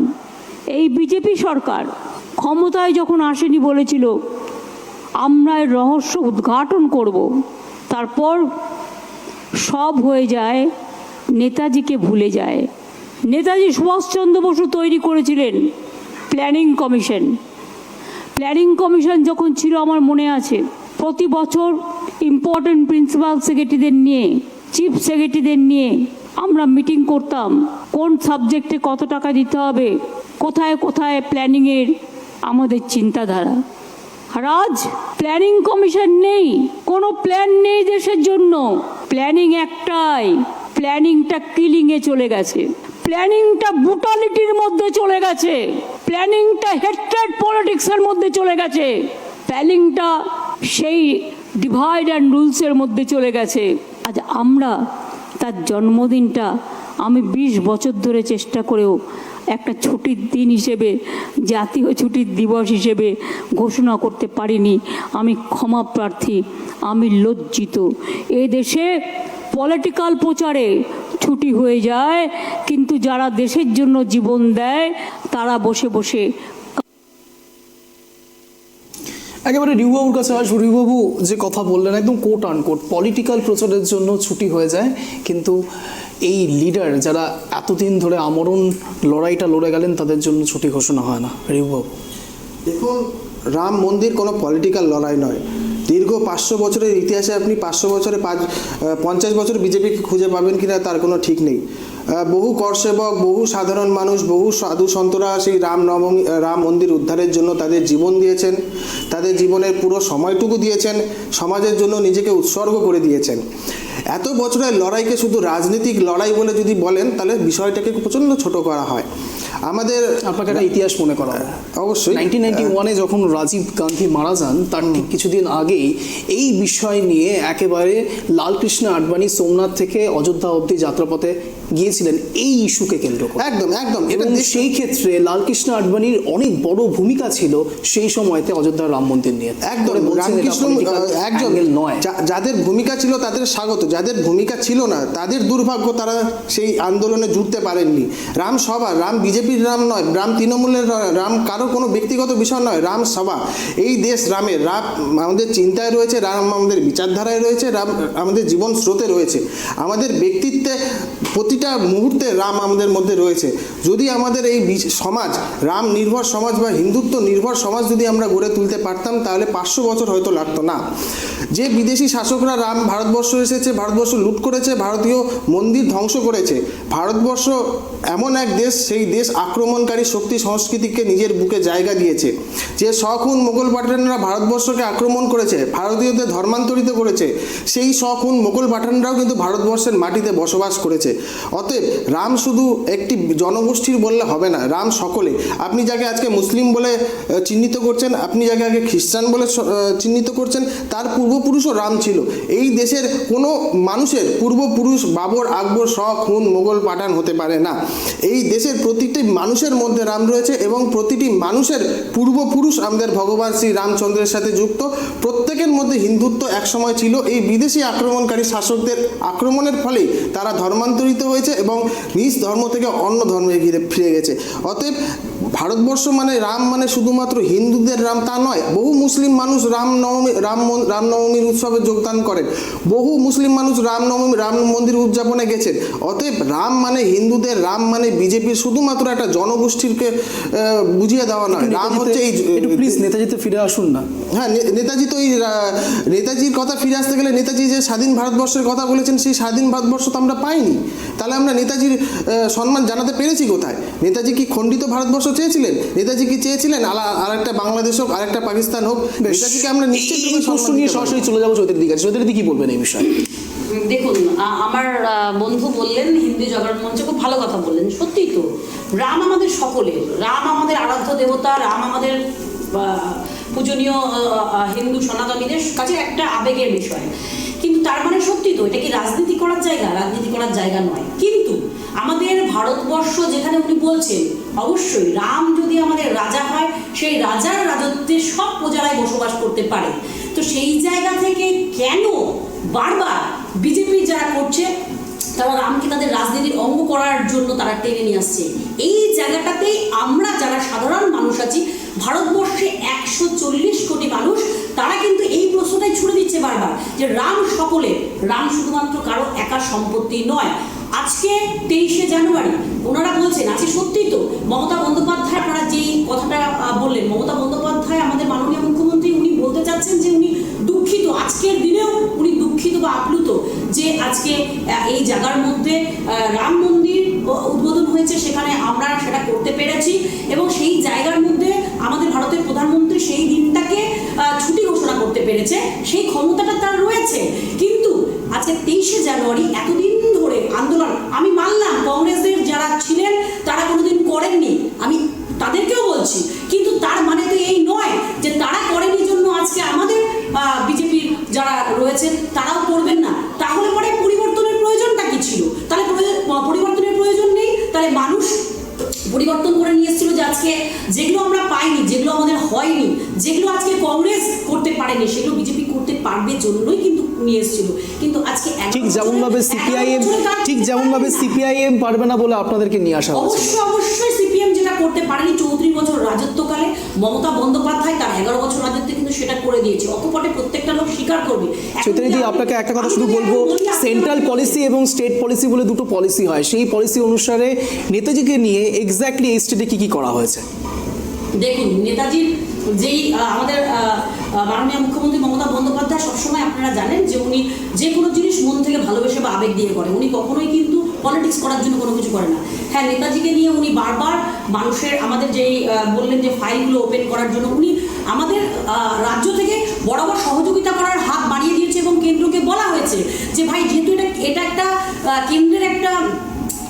এই বিজেপি সরকার ক্ষমতায় যখন আসেনি বলেছিল আমরা এর রহস্য উদ্ঘাটন করব, তারপর সব হয়ে যায়, নেতাজিকে ভুলে যায়। নেতাজি সুভাষচন্দ্র বসু তৈরি করেছিলেন প্ল্যানিং কমিশন। প্ল্যানিং কমিশন যখন ছিল, আমার মনে আছে, প্রতি বছর ইম্পর্টেন্ট প্রিন্সিপাল সেক্রেটারিদের নিয়ে, চিফ সেক্রেটারিদের নিয়ে আমরা মিটিং করতাম, কোন সাবজেক্টে কত টাকা দিতে হবে, কোথায় কোথায় প্ল্যানিংয়ের আমাদের চিন্তাধারা। আর আজ প্ল্যানিং কমিশন নেই, কোনো প্ল্যান নেই দেশের জন্য। প্ল্যানিং একটাই, প্ল্যানিংটা কিলিংয়ে চলে গেছে, প্ল্যানিংটা ব্রুটালিটির মধ্যে চলে গেছে, প্ল্যানিংটা হেট্রেড পলিটিক্সের মধ্যে চলে গেছে, প্ল্যানিংটা সেই ডিভাইড অ্যান্ড রুলসের মধ্যে চলে গেছে। আজ আমরা তার জন্মদিনটা আমি 20 বছর ধরে চেষ্টা করেও একটা ছুটির দিন হিসেবে, জাতীয় ছুটির দিবস হিসেবে ঘোষণা করতে পারিনি। আমি ক্ষমা প্রার্থী, আমি লজ্জিত। এ দেশে পলিটিক্যাল প্রচারে ছুটি হয়ে যায়, কিন্তু যারা দেশের জন্য জীবন দেয় তারা বসে বসে। একেবারে রিউবাবুর কাছে আসবো। রিউবাবু যে কথা বললেন একদম কোট আনকোট, পলিটিক্যাল প্রচারের জন্য ছুটি হয়ে যায়, কিন্তু এই লিডার যারা এতদিন ধরে আমরণ লড়াইটা লড়ে গেলেন তাদের জন্য ছুটি ঘোষণা হয় না। রিউবাবু দেখুন, রাম মন্দির কোনো পলিটিক্যাল লড়াই নয়। দীর্ঘ 500 বছরের ইতিহাসে আপনি 500 বছরে 50 বছর বিজেপিকে খুঁজে পাবেন কিনা তার কোনো ঠিক নেই। বহু করসেবক, বহু সাধারণ মানুষ, বহু সাধু সন্তরা সেই রাম মন্দির উদ্ধারের জন্য তাদের জীবন দিয়েছেন, তাদের জীবনের পুরো সময়টুকু দিয়েছেন, সমাজের জন্য নিজেকে উৎসর্গ করে দিয়েছেন। এত বছরের লড়াইকে শুধু রাজনৈতিক লড়াই বলে যদি বলেন তাহলে বিষয়টাকে প্রচণ্ড ছোট করা হয়। আমাদের আপনাকে একটা ইতিহাস মনে করা হয়, অবশ্যই 1991-এ যখন রাজীব গান্ধী মারা যান তার ঠিক কিছুদিন আগেই এই বিষয় নিয়ে একেবারে লালকৃষ্ণ আডবাণী সোমনাথ থেকে অযোধ্যা অবধি যাত্রাপথে গিয়েছিলেন এই ইস্যুকে কেন্দ্র করে। একদম একদম এটা এবং সেই ক্ষেত্রে লালকৃষ্ণ আডবাণীর অনেক বড় ভূমিকা ছিল সেই সময়তে অযোধ্যার রাম মন্দির নিয়ে। একদম করে বলছেন এটা রামকৃষ্ণ political একদম angle নয়। যাদের ভূমিকা ছিল তাদের স্বাগত, যাদের ভূমিকা ছিল না তাদের দুর্ভাগ্য, তারা সেই আন্দোলনে জুড়তে পারেননি। রাম সভা, রাম বিজেপির রাম নয়, রাম তৃণমূলের রাম কারো কোনো ব্যক্তিগত বিষয় নয়, রাম সভা। এই দেশ রামের, রাম আমাদের চিন্তায় রয়েছে, রাম আমাদের বিচারধারায় রয়েছে, রাম আমাদের জীবন স্রোতে রয়েছে, আমাদের ব্যক্তিত্বে প্রতিটা মুহূর্তে রাম আমাদের মধ্যে রয়েছে। যদি আমাদের এই সমাজ রাম নির্ভর সমাজ বা হিন্দুত্ব নির্ভর সমাজ যদি আমরা গড়ে তুলতে পারতাম তাহলে 500 বছর হয়তো লাগতো না। যে বিদেশি শাসকরা রাম ভারতবর্ষ এসেছে, ভারতবর্ষ লুট করেছে, ভারতীয় মন্দির ধ্বংস করেছে, ভারতবর্ষ এমন এক দেশ, সেই দেশ আক্রমণকারী শক্তি সংস্কৃতিকে নিজের বুকে জায়গা দিয়েছে। যে শখুন মোগল পাঠানরা ভারতবর্ষকে আক্রমণ করেছে, ভারতীয়দের ধর্মান্তরিত করেছে, সেই শখুন মোগল পাঠানরাও কিন্তু ভারতবর্ষের মাটিতে বসবাস করেছে। অতএব রাম শুধু একটি জনগোষ্ঠীর বললে হবে না, রাম সকলে। আপনি যাকে আজকে মুসলিম বলে চিহ্নিত করছেন, আপনি যাকে আগে খ্রিস্টান বলে চিহ্নিত করছেন, তার পূর্বপুরুষও রাম ছিল। এই দেশের কোনো মানুষের পূর্বপুরুষ বাবর, আকবর, শক, হুন, মোগল, পাঠান হতে পারে না। এই দেশের প্রতিটি মানুষের মধ্যে রাম রয়েছে এবং প্রতিটি মানুষের পূর্বপুরুষ আমাদের ভগবান শ্রী রামচন্দ্রের সাথে যুক্ত। প্রত্যেকের মধ্যে হিন্দুত্ব একসময় ছিল। এই বিদেশি আক্রমণকারী শাসকদের আক্রমণের ফলেই তারা ধর্মান্তরিত হয়েছে এবং নিজ ধর্ম থেকে অন্য ধর্মে ফিরে গেছে। অতএব ভারতবর্ষ মানে রাম মানে শুধুমাত্র হিন্দুদের রাম তা নয়। বহু মুসলিম মানুষ রামনবমীর উৎসবে যোগদান করেন, বহু মুসলিম মানুষ রাম মন্দির উদযাপনে গেছেন। অতএব রাম মানে হিন্দুদের, রাম মানে বিজেপির শুধুমাত্র একটা জনগোষ্ঠীকে বুঝিয়ে দেওয়া নয়। রাম হচ্ছে এই, প্লিজ নেতাজিতে ফিরে আসুন না। হ্যাঁ, নেতাজি তো এই নেতাজির কথা ফিরে আসতে গেলে নেতাজি যে স্বাধীন ভারতবর্ষের কথা বলেছেন, সেই স্বাধীন ভারতবর্ষ তো আমরা পাইনি। তাহলে আমরা নেতাজির সম্মান জানাতে পেরেছি কোথায়? নেতাজি কি খণ্ডিত ভারতবর্ষ চেয়েছিলেন? নেতাজি কি চেয়েছিলেন আরেকটা বাংলাদেশ হোক, আরেকটা পাকিস্তান হোক? নেতাজিকে আমরা এই প্রশ্ন নিয়ে সরাসরি চলে যাবো চৌধুরীর দিকে। চৌধুরী কি বলবেন এই বিষয়ে? দেখুন, আমার বন্ধু বললেন হিন্দু জাগরণ মঞ্চে খুব ভালো কথা বললেন। সত্যিই তো, রাম আমাদের সকলের, রাম আমাদের আরাধ্য দেবতা, রাম আমাদের পূজনীয় হিন্দু সনাতনীদের কাছে একটা আবেগের বিষয়। কিন্তু তার মানে সত্যি তো এটা কি রাজনীতি করার জায়গা? রাজনীতি করার জায়গা নয়। কিন্তু আমাদের ভারতবর্ষ যেখানে উনি বলছেন, অবশ্যই রাম যদি আমাদের রাজা হয়, সেই রাজার রাজত্বে সব প্রজারাই বসবাস করতে পারে। তো সেই জায়গা থেকে কেন বারবার বিজেপি যারা করছে, তারা রামকে তাদের রাজনীতির অঙ্গ করার জন্য তারা টেনে নিয়ে আসছে? এই জায়গাটাতেই আমরা যারা সাধারণ মানুষ আছি, ভারতবর্ষে 140 কোটি মানুষ, তারা কিন্তু এই প্রশ্নটাই ছুড়ে দিচ্ছে বারবার যে রাম সকলের, রাম শুধুমাত্র কারো একা সম্পত্তি নয়। আজকে 23শে জানুয়ারি ওনারা বলছেন, আজকে সত্যিই তো মমতা বন্দ্যোপাধ্যায়, আপনারা যেই কথাটা বললেন, মমতা বন্দ্যোপাধ্যায় আমাদের মাননীয় মুখ্যমন্ত্রী, উনি বলতে চাচ্ছেন যে উনি দুঃখিত, আজকের দিনেও উনি দুঃখিত বা আপ্লুত যে আজকে এই জায়গার মধ্যে রাম মন্দির উদ্বোধন হয়েছে, সেখানে আমরা সেটা করতে পেরেছি এবং সেই জায়গার মধ্যে আমাদের ভারতের প্রধানমন্ত্রী সেই দিনটাকে ছুটি ঘোষণা করতে পেরেছে, সেই ক্ষমতাটা তার রয়েছে। কিন্তু আজকে 23শে জানুয়ারি এতদিন ধরে আন্দোলন, আমি মানলাম কংগ্রেসের যারা ছিলেন তারা কোনোদিন করেননি, আমি তাদেরকেও বলছি, কিন্তু তার মানে তো এই নয় যে তারা করেনি জন্য আজকে আমাদের বিজেপির যারা রয়েছেন তারাও করবেন না। তাহলে পরে পরিবর্তনের প্রয়োজনটা কি ছিল? তাহলে পরিবর্তনের প্রয়োজন নেই। তাহলে মানুষ পরিবর্তন করে নিয়ে এসেছিল যে আজকে যেগুলো আমরা পাইনি, যেগুলো আমাদের হয়নি, যেগুলো আজকে কংগ্রেস করতে পারেনি, সেগুলো বিজেপি করতে পারবে জন্যই কিন্তু নিয়ে এসেছিল। কিন্তু আজকে ঠিক যেমনভাবে সিপিআইএম পারবে না বলে আপনাদেরকে নিয়ে আসা হয়েছে। অবশ্যই সিপিএম যেটা করতে পারেনি 34 বছর রাজত্বকালে, মমতা বন্দ্যোপাধ্যায় তার 11 বছর রাজত্বে কিন্তু সেটা করে দিয়েছে। অকপটে প্রত্যেকটা লোক স্বীকার করবে। চৈতালিদি, আপনাকে একটা কথা শুধু বলবো, সেন্ট্রাল পলিসি এবং স্টেট পলিসি বলে দুটো পলিসি হয়। সেই পলিসি অনুসারে নেতাজিকে নিয়ে এক্স্যাক্টলি এই স্টেটে কি করা হয়েছে? দেখুন, নেতাজির যেই আমাদের মাননীয় মুখ্যমন্ত্রী মমতা বন্দ্যোপাধ্যায়, সবসময় আপনারা জানেন যে উনি যে কোনো জিনিস মন থেকে ভালোবেসে বা আবেগ দিয়ে করে, উনি কখনোই কিন্তু পলিটিক্স করার জন্য কোনো কিছু করে না। হ্যাঁ, নেতাজিকে নিয়ে উনি বারবার মানুষের, আমাদের যেই বললেন যে ফাইলগুলো ওপেন করার জন্য, উনি আমাদের রাজ্য থেকে বরাবর সহযোগিতা করার হাত বাড়িয়ে দিয়েছে এবং কেন্দ্রকে বলা হয়েছে যে ভাই, যেহেতু এটা একটা কেন্দ্রের একটা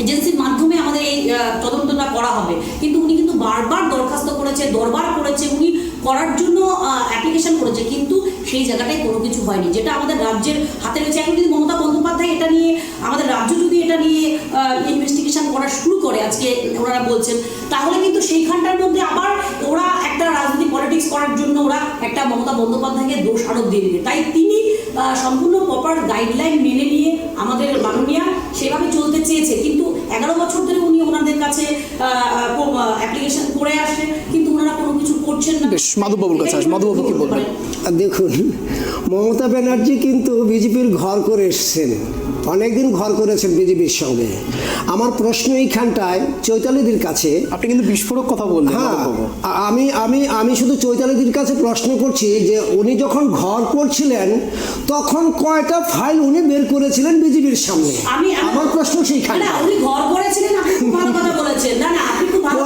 এজেন্সির মাধ্যমে আমাদের এই তদন্তটা করা হবে, কিন্তু উনি কিন্তু বারবার দরখাস্ত করেছে, দরবার করেছে, উনি করার জন্য অ্যাপ্লিকেশন করেছে, কিন্তু সেই জায়গাটায় কোনো কিছু হয়নি, যেটা আমাদের রাজ্যের হাতে রয়েছে। এখন যদি মমতা বন্দ্যোপাধ্যায় এটা নিয়ে, আমাদের রাজ্য যদি এটা নিয়ে ইনভেস্টিগেশন করা শুরু করে, আজকে ওনারা বলছেন, তাহলে কিন্তু সেইখানটার মধ্যে আবার ওরা একটা রাজনীতি পলিটিক্স করার জন্য ওরা একটা মমতা বন্দ্যোপাধ্যায়কে দোষ আরোপ দিয়ে দিবে। তাই তিনি সম্পূর্ণ প্রপার গাইডলাইন মেনে নিয়ে আমাদের মাননীয়া সেভাবে চলতে চেয়েছে, কিন্তু 11 বছর ধরে উনি ওনাদের কাছে অ্যাপ্লিকেশন করে আসে, কিন্তু ওনারা কোনো কিছু করছেন না। বেশ, মাধববাবুর কাছে আস। মাধববাবু কি বলবেন? দেখুন, মমতা ব্যানার্জি কিন্তু বিজেপির ঘর করে এসছেন, অনেকদিন ঘর করেছেন বিজেপির সঙ্গে। আমার প্রশ্ন এইখানটায় চৈতালিদির কাছে, আপনি কিন্তু বিস্ফোরক কথা বললেন। হ্যাঁ, মাধববাবু, আমি আমি আমি শুধু চৈতালিদির কাছে প্রশ্ন করছি যে উনি যখন ঘর করছিলেন তখন কয়টা ফাইল উনি বের করেছিলেন বিজেপির সামনে? আমার প্রশ্ন সেইখানে। উনি ঘর করেছিলেন, আপনি খুব ভালো কথা বলেছেন। না না, আপনি খুব ভালো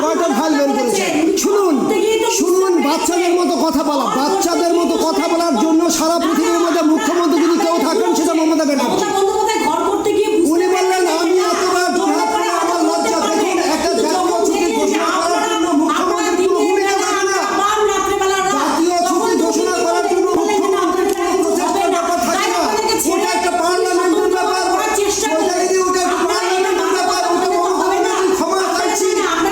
কয়টা ফাইল বের করেছেন? শুনুন, বাচ্চাদের মতো কথা বলা, বাচ্চাদের মতো কথা বলার জন্য সারা পৃথিবীর মধ্যে মুখ্যমন্ত্রী যদি কেউ থাকেন সেটা মমতা ব্যানার্জি। ঘর করতে গিয়ে উনি বললেন আমি এতবার জোহার করে আমার লজ্জা, দেখুন একটা জাতীয় ছুটি ঘোষণা করার জন্য মুখ্যমন্ত্রী কোনো ভূমিকা থাকে না। জাতীয় ছুটি ঘোষণা করার জন্য মুখ্যমন্ত্রীর কোনো প্রচেষ্টার ব্যাপার থাকে না। ওটা একটা পার্লামেন্টের ব্যাপার। চৈতালিদি, ওটা একটা পার্লামেন্টের ব্যাপার। ওটা মমতা ব্যানার্জি ক্ষমা চাইছি,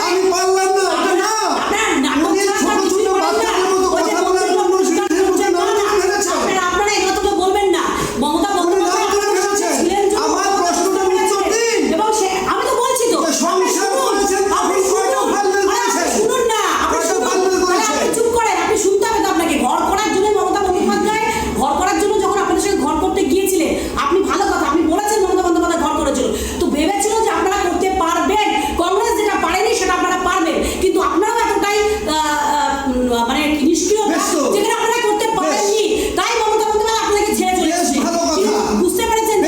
আমি পারলাম না, ওটা না। উনি ছোট ছোট বাচ্চাদের মতো কথা বলার জন্য সিদ্ধান্ত নাম করে ফেলেছেন। আপনারা এই কথা তো বলবেন না। মমতা বন্দ্যোপাধ্যায় ছিলেন, আমার প্রশ্নটা উত্তর দিন। এবং আমি তো বলছি তো সংসার করেছেন, আপনি কয়টা ফাইল বের করেছেন? শুনুন না, আপনি চুপ করেন, আপনি শুনতে হবে তো আপনাকে। ঘর করার জন্য মমতা বন্দ্যোপাধ্যায় ঘর করার জন্য যখন আপনাদের সঙ্গে ঘর করতে গিয়েছিলেন, আপনি ভালো কথা আপনি বলেছেন মমতা বন্দ্যোপাধ্যায় ঘর করেছিল, তো ভেবেছিল যে আপনারা করতে পারবেন। কংগ্রেস যেটা পারেনি সেটা আপনারা পারবেন, কিন্তু আপনারাও এতটাই মানে নিষ্ক্রিয় যেখানে আপনারা করতে পারেননি, তাই মমতা বন্দ্যোপাধ্যায় আপনাদেরকে ছেড়ে চলে গেছে। বুঝতে পেরেছেন?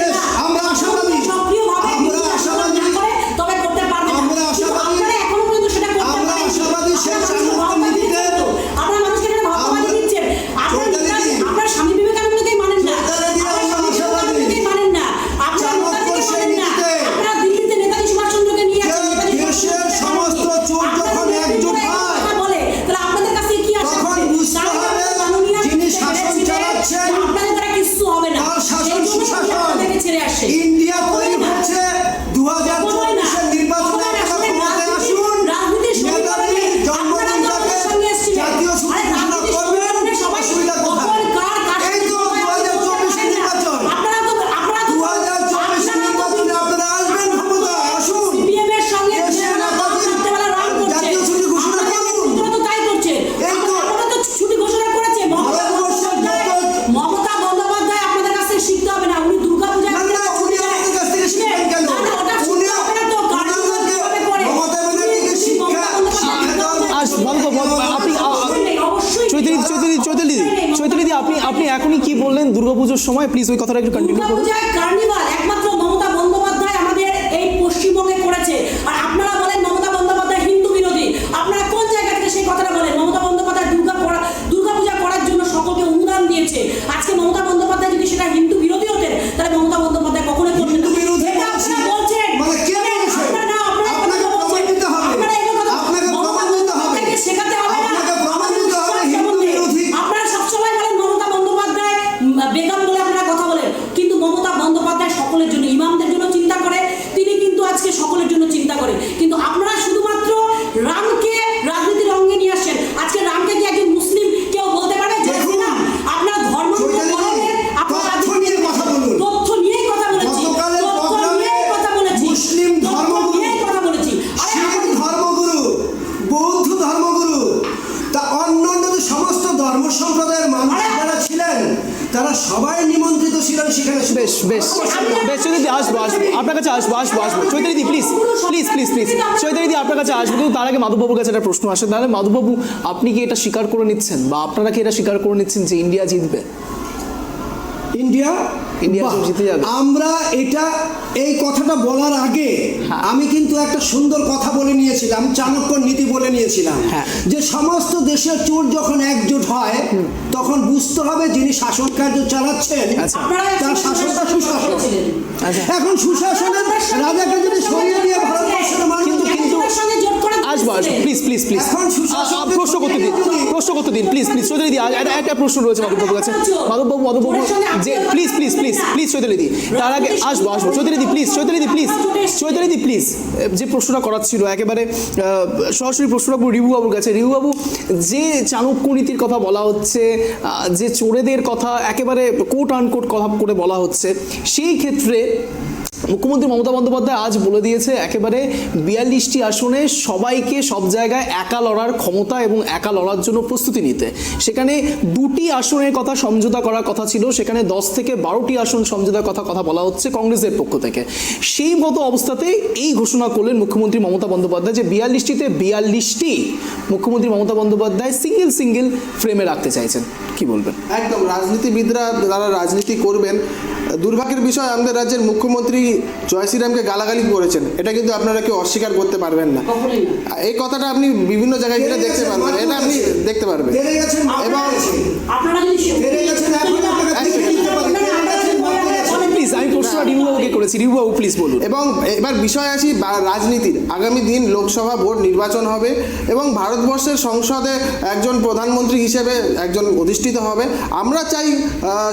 আমরা আশাবাদী, সক্রিয়ভাবে তবে করতে পারবেন। আপনারা এখনো পর্যন্ত সেটা করতে পারেন। আপনারা মানুষকে ভাববাদী দিচ্ছেন। আপনার স্বামী বিবেকানন্দকেই মানেন না, বিবেকানন্দকেই মানেন না, আপনারা নেতাজিকে মানেন না। আপনারা দিল্লিতে নেতাজি সুভাষচন্দ্রকে নিয়ে দেশের সমস্ত চোর যখন একজোট হয় বলে, তাহলে আপনাদের কাছে কি আসে? তখন বুঝতে হবে যিনি শাসন চালাচ্ছেন আপনাদের দ্বারা কিছু হবে না, তার শাসন সুশাসন। আপনাদেরকে ছেড়ে আসে। ইন্ডিয়া তৈরি হচ্ছে 2024-এর নির্বাচনে আপনারা ক্ষমতায় আসুন, নেতাজির জন্মদিনটাকে জাতীয় ছুটি ঘোষণা করবেন, অসুবিধা কোথায়? এই তো 2024-এর নির্বাচন। 2024-এর নির্বাচনে আপনারা আসবেন ক্ষমতায়, আসুন, সিপিএমের সঙ্গে দেশের নেতাজির জাতীয় ছুটি ঘোষণা করুন। তো তাই করছে। এই তো আপনারা তো ছুটি ঘোষণা করেছে। ভারতবর্ষের মমতা বন্দ্যোপাধ্যায় আপনাদের কাছে শিখতে হবে না, উনি দুর্গাপূজা না, না, উনি আমাদের কাছ থেকে শিখবেন কেন? উনি আমাদেরকে মমতা ব্যানার্জিকে শিক্ষা দেওয়ার আস মাধববাবু, আপনি চৈতালিদি আপনি এখনই কি বললেন দুর্গাপুজোর সময়? প্লিজ ওই কথাটা একটু কন্টিনিউ করুন। দুর্গাপূজায় কার্নিভাল একমাত্র মমতা বন্দ্যোপাধ্যায় আমাদের এই পশ্চিমবঙ্গে করেছে, আর আপনারা বলেন মমতা বন্দ্যোপাধ্যায় হিন্দু বিরোধী। আপনারা কোন জায়গা থেকে সেই কথাটা বলেন? মমতা বন্দ্যোপাধ্যায় দুর্গাপূজা করার জন্য সকলকে অনুদান দিয়েছে। আজকে মমতা বন্দ্যোপাধ্যায় যদি সেটা হিন্দু বিরোধী হতেন, তাহলে মমতা বন্দ্যোপাধ্যায় কখনোই করতেন না। হিন্দু বিরোধী এটা আপনারা বলছেন, মানে কে বলেছে? আপনাকে প্রমাণ দিতে হবে, আপনাকে প্রমাণ দিতে হবে, শেখাতে হবে না, আপনাকে প্রমাণ দিতে হবে হিন্দু বিরোধী। আপনারা সবসময় বলেন মমতা বন্দ্যোপাধ্যায় বেগম বলে আপনারা কথা বলেন, কিন্তু মমতা বন্দ্যোপাধ্যায় সকলের জন্য, ইমামদের জন্য চিন্তা করে। তিনি কিন্তু আজকে সকলের জন্য চিন্তা করে, কিন্তু আপনারা শুধুমাত্র রামকে রাজনীতির অঙ্গে নিয়ে আসেন। আজকে রামকে কি একজন মুসলিম কেউ বলতে পারে? আপনার ধর্ম তথ্য নিয়ে কথা বলুন। তথ্য নিয়েই কথা বলেছি, গতকালের প্রোগ্রামে মুসলিম ধর্মগুরু, শিখ ধর্মগুরু, বৌদ্ধ ধর্মগুরু, তা অন্যান্য যে সমস্ত ধর্ম সম্প্রদায়ের মানুষ যারা ছিলেন তারা সবাই নিমন্ত্রিত ছিলেন সেখানে। বেশ চৈতালিদি, আসবো আপনার কাছে, আসবো চৈতালিদি, প্লিজ চৈতালিদি আপনার কাছে আসবো, কিন্তু তার আগে মাধববাবুর কাছে একটা প্রশ্ন আসে। তাহলে মাধববাবু, আপনি কি এটা স্বীকার করে নিচ্ছেন, বা আপনারা কি এটা স্বীকার করে নিচ্ছেন যে ইন্ডিয়া জিতবে? ইন্ডিয়া বাহ, জিতে যাবে। আমরা এটা এই কথাটা বলার আগে আমি কিন্তু একটা সুন্দর কথা বলে নিয়েছিলাম, চাণক্য নীতি বলে নিয়েছিলাম, যে সমস্ত দেশের চোর যখন একজোট হয় তখন বুঝতে হবে যিনি শাসন কার্য চালাচ্ছেন তার শাসনটা সুশাসন। এখন সুশাসনের রাজাকে যদি সরিয়ে দিয়ে ভারতবর্ষের মানুষ বিজেপির সঙ্গে জোট করে আসবো প্লিজ প্লিজ প্লিজ এখন সুশাসনের প্রশ্ন করতে দিন প্লিজ চৌধুরী দি একটা প্রশ্ন রয়েছে মাধববাবুর কাছে। মাধববাবু যে প্লিজ চৌধুরী দি, তার আগে আসবো চৌধুরী দি প্লিজ যে প্রশ্নটা করার ছিল একেবারে সরাসরি প্রশ্ন রাখবো রিভুবাবুর কাছে। রিভুবাবু, যে চাণক্য নীতির কথা বলা হচ্ছে, যে চোরেদের কথা একেবারে কোট আনকোট কথা করে বলা হচ্ছে, সেই ক্ষেত্রে মুখ্যমন্ত্রী মমতা বন্দ্যোপাধ্যায় আজ বলে দিয়েছে একেবারে 42টি আসনে সবাইকে সব জায়গায় একা লড়ার ক্ষমতা এবং একা লড়ার জন্য প্রস্তুতি নিতে। সেখানে 2টি আসনের কথা সমঝোতা করার কথা ছিল, সেখানে 10 থেকে 12টি আসন সমঝোতার কথা বলা হচ্ছে কংগ্রেসের পক্ষ থেকে। সেই মতো অবস্থাতে এই ঘোষণা করলেন মুখ্যমন্ত্রী মমতা বন্দ্যোপাধ্যায় যে 42টিতে 42টি মুখ্যমন্ত্রী মমতা বন্দ্যোপাধ্যায় সিঙ্গেল ফ্রেমে রাখতে চাইছেন। কি বলবেন? একদম, রাজনীতিবিদরা যারা রাজনীতি করবেন, দুর্ভাগ্যের বিষয় আমাদের রাজ্যের মুখ্যমন্ত্রী জয় শ্রীরামকে গালাগালি করেছেন, এটা কিন্তু আপনারা কেউ অস্বীকার করতে পারবেন না। এই কথাটা আপনি বিভিন্ন জায়গায় গেলে দেখতে পারবেন, এটা আপনি দেখতে পারবেন। এবং আপনারা যদি প্লিজ আমি প্রশ্নটা রিভুবাবুকে করেছি, রিভুবাবু প্লিজ বলুন। এবং এবার বিষয় আসি রাজনীতির। আগামী দিন লোকসভা ভোট নির্বাচন হবে এবং ভারতবর্ষের সংসদে একজন প্রধানমন্ত্রী হিসেবে একজন অধিষ্ঠিত হবে। আমরা চাই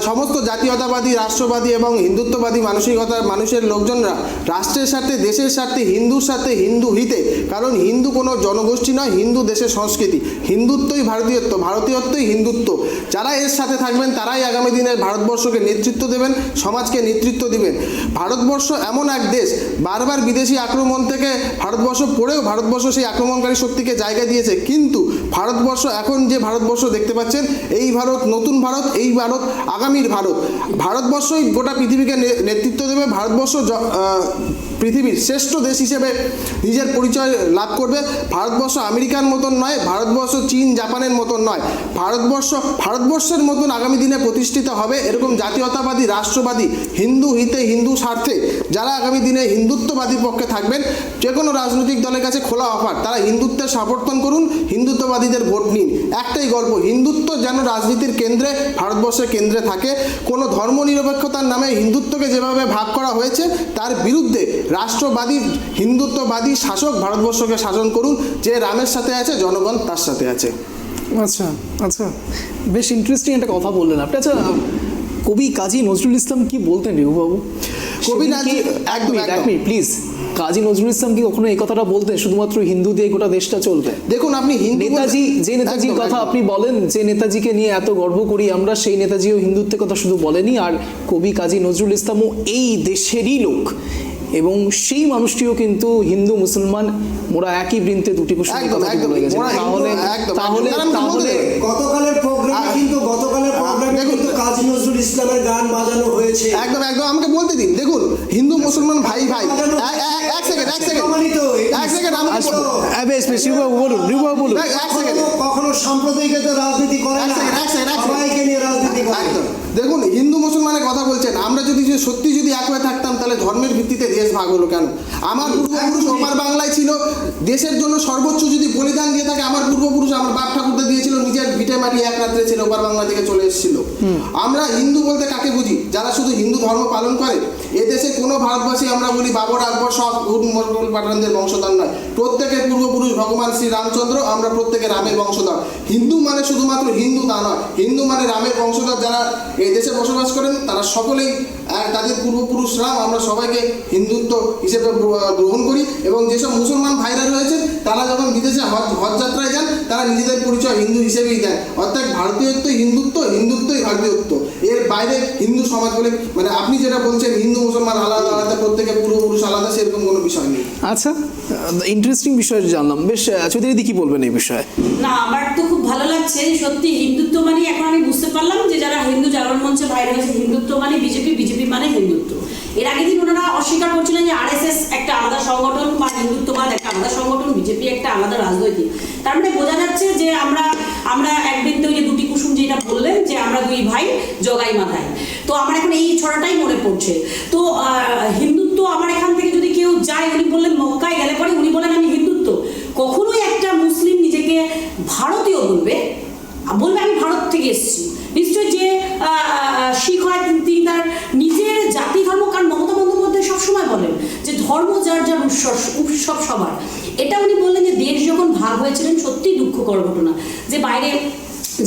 সমস্ত জাতীয়তাবাদী, রাষ্ট্রবাদী এবং হিন্দুত্ববাদী মানসিকতার মানুষের লোকজনরা রাষ্ট্রের স্বার্থে, দেশের স্বার্থে, হিন্দুর স্বার্থে, হিন্দু হিতে, কারণ হিন্দু কোনো জনগোষ্ঠী নয়, হিন্দু দেশের সংস্কৃতি, হিন্দুত্বই ভারতীয়ত্ব, ভারতীয়ত্বই হিন্দুত্ব। যারা এর সাথে থাকবেন তারাই আগামী দিনের ভারতবর্ষকে নেতৃত্ব দেবেন, সমাজকে নেতৃত্ব দিবেন। ভারতবর্ষ এমন এক দেশ, বারবার বিদেশি আক্রমণ থেকে ভারতবর্ষ পড়েও ভারতবর্ষ সেই আক্রমণকারী শক্তিকে জায়গা দিয়েছে, কিন্তু ভারতবর্ষ এখন যে ভারতবর্ষ দেখতে পাচ্ছেন, এই ভারত নতুন ভারত, এই ভারত আগামীর ভারত। ভারতবর্ষই গোটা পৃথিবীকে নেতৃত্ব দেবে। ভারতবর্ষ পৃথিবীর শ্রেষ্ঠ দেশ হিসেবে নিজের পরিচয় লাভ করবে। ভারতবর্ষ আমেরিকার মতন নয়, ভারতবর্ষ চীন জাপানের মতন নয়, ভারতবর্ষের মতন আগামী দিনে প্রতিষ্ঠিত হবে। এরকম জাতীয়তাবাদী, রাষ্ট্রবাদী, হিন্দু হিতে, হিন্দু স্বার্থে যারা আগামী দিনে হিন্দুত্ববাদীর পক্ষে থাকবেন, যে কোনো রাজনৈতিক দলের কাছে খোলা অফার, তারা হিন্দুত্বের সমর্থন করুন, হিন্দুত্ববাদীদের ভোট নিন। একটাই গল্প, হিন্দুত্ব যেন রাজনীতির কেন্দ্রে, ভারতবর্ষের কেন্দ্রে থাকে। কোনো ধর্মনিরপেক্ষতার নামে হিন্দুত্বকে যেভাবে ভাগ করা হয়েছে তার বিরুদ্ধে রাষ্ট্রবাদী, হিন্দুত্ববাদী শাসক ভারতবর্ষকে শাসন করুন। যে রামের সাথে আছে, জনগণ তার সাথে আছে। আচ্ছা, বেশ ইন্টারেস্টিং একটা কথা বললেন আপনি। আচ্ছা, কবি কাজী নজরুল ইসলাম কি বলতেন রিভুবাবু? কবি এক মিনিট প্লিজ, কাজী নজরুল ইসলাম কি কখনো এই কথাটা বলতেন শুধুমাত্র হিন্দু দিয়ে গোটা দেশটা চলবে? দেখুন, আপনি নেতাজির কথা আপনি বলেন, যে নেতাজিকে নিয়ে এত গর্ব করি আমরা, সেই নেতাজিও হিন্দুত্বের কথা শুধু বলেনি, আর কবি কাজী নজরুল ইসলামও এই দেশেরই লোক, এবং সেই মানুষটিও কিন্তু হিন্দু মুসলমান মোরা একই বৃন্তে দুটি কুসুম বলে গেছে। তাহলে গতকালের প্রোগ্রামে কিন্তু কাজী নজরুল ইসলামের গান বাজানো হয়েছে। একদম আমাকে বলতে দিন। দেখুন, হিন্দু মুসলমান ভাই এক সেকেন্ড কখনো সাম্প্রদায়িকতার রাজনীতি করে না, সবাইকে নিয়ে রাজনীতি করে। দেখুন, হিন্দু মুসলমানের কথা বলছেন, আমরা যদি সত্যি এক হয়ে থাকতাম তাহলে ধর্মের ভিত্তিতে দেশ ভাগ হলো কেন? আমার পূর্বপুরুষ ওপার বাংলায় ছিল, দেশের জন্য সর্বোচ্চ যদি বলিদান দিয়ে থাকে, আমার পূর্বপুরুষ আমার বাপ ঠাকুরদা দিয়েছিল, নিজের ভিটে মাটি এক রাত্রে ছিল, ওপার বাংলা থেকে চলে এসেছিল। আমরা হিন্দু বলতে কাকে বুঝি? যারা শুধু হিন্দু ধর্ম পালন করে। এদেশে কোনো ভারতবাসী আমরা বলি বাবর, আকবর সব মোগল পাঠানদের বংশধর নয়, প্রত্যেকের পূর্বপুরুষ ভগবান শ্রী রামচন্দ্র, আমরা প্রত্যেকে রামের বংশধর। হিন্দু মানে শুধুমাত্র হিন্দু তা নয়, হিন্দু মানে রামের বংশধর। যারা এই দেশে বসবাস করেন তারা সকলেই তাদের পূর্বপুরুষ রাম, আমরা সবাইকে হিন্দুত্ব হিসেবে গ্রহণ করি। এবং যেসব মুসলমান ভাইরা রয়েছে তারা যখন বিদেশে হজ যাত্রায় যান, তারা নিজেদের পরিচয় হিন্দু হিসেবেই দেন। অর্থাৎ ভারতীয়ত্বই হিন্দুত্ব, হিন্দুত্বই ভারতীয়ত্ব, এর বাইরে হিন্দু সমাজ বলে মানে আপনি যেটা বলছেন হিন্দু মুসলমান আলাদা আলাদা, প্রত্যেকের পূর্বপুরুষ আলাদা, সেরকম কোনো বিষয় নেই। আচ্ছা, ইন্টারেস্টিং বিষয় জানলাম। বেশ, চৌধুরী কি বলবেন এই বিষয়ে? না, আমার তো খুব ভালো লাগছে সত্যি। হিন্দুত্ব মানে এখন আমি বুঝতে পারলাম যে যারা হিন্দু জাগরণ মঞ্চে বাইরে গেছে, হিন্দুত্ব মানে বিজেপি মানে হিন্দুত্ব। এর আগের দিন ওনারা অস্বীকার করছিলেন যে আরএসএস একটা আলাদা সংগঠন বা হিন্দুত্ববাদ একটা আলাদা সংগঠন, বিজেপি একটা আলাদা রাজনৈতিক। তার মানে বোঝা যাচ্ছে যে আমরা একদিন তো যে দুটি কুসুম যেটা বললেন যে আমরা দুই ভাই জগাই মাথায়, তো আমার এখন এই ছড়াটাই মনে পড়ছে। তো হিন্দুত্ব আমার এখান থেকে যদি কেউ যায়, উনি বললেন মক্কায় গেলে পরে উনি বলেন আমি হিন্দুত্ব। কখনোই একটা মুসলিম নিজেকে ভারতীয় বলবে আমি ভারত থেকে এসেছি। নিশ্চয় যে শিখ হয় তিনি তার নিজের জাতি ধর্ম, কারণ মমতা বন্দ্যোপাধ্যায় সবসময় বলেন যে ধর্ম যার যার উৎসব সবার। এটা উনি বললেন যে দেশ যখন ভাগ হয়েছিলেন, সত্যিই দুঃখকর ঘটনা যে বাইরে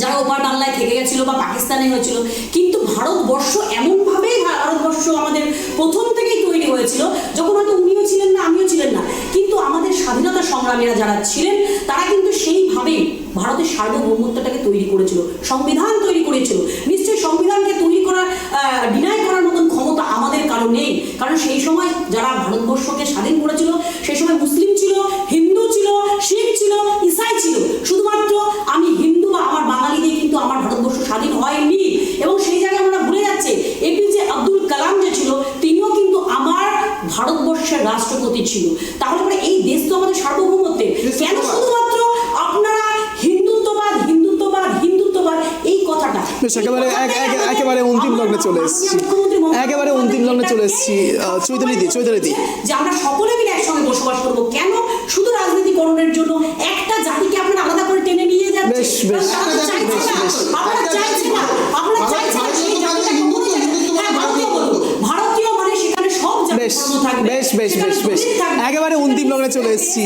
যারা ওপার বাংলায় থেকে গেছিল বা পাকিস্তানে হয়েছিল, কিন্তু ভারতবর্ষ এমনভাবেই ভারতবর্ষ আমাদের প্রথম থেকেই তৈরি হয়েছিল, যখন হয়তো উনিও ছিলেন না, আমিও ছিলেন না, কিন্তু আমাদের স্বাধীনতা সংগ্রামীরা যারা ছিলেন তারা কিন্তু সেইভাবেই ভারতের সার্বভৌমত্বটাকে তৈরি করেছিল, সংবিধান তৈরি করেছিল। নিশ্চয়ই সংবিধানকে তৈরি করার ডিনাই করার মতন ক্ষমতা আমাদের কারো নেই, কারণ সেই সময় যারা ভারতবর্ষকে স্বাধীন করেছিল সেই সময় মুসলিম ছিল, হিন্দু ছিল, শিখ ছিল, ইসাই ছিল। শুধুমাত্র আমি হিন্দু বা আমার বাঙালি দিয়ে কিন্তু আমার ভারতবর্ষ স্বাধীন হয়নি, এবং সেই জায়গায় আমরা ভুলে যাচ্ছে এপিজে আব্দুল কালাম যে ছিল তিনিও কিন্তু আমার ভারতবর্ষের রাষ্ট্রপতি ছিল। তাহলে পরে এই দেশ তো আমাদের সার্বভৌমত্বের, কেন শুধুমাত্র আপনারা হিন্দুত্ববাদ হিন্দুত্ববাদ হিন্দুত্ববাদ এই কথাটা? একেবারে অন্তিম লগ্নে চলে এসেছি, একেবারে অন্তিম লগ্নে চলে এসেছি। চৈতালিদি যে আমরা সকলে মিলে একসঙ্গে বসবাস করবো, কেন শুধু রাজনীতিকরণের জন্য একটা জাতিকে আপনারা আলাদা করে টেনে নিয়ে যাচ্ছেন? আপনারা চাইছেন না সেই জাতিটাকে ভারতীয় মানে সেখানে সব জাতি থাকবে। বেশ একেবারে অন্তিম লগ্নে চলে এসেছি।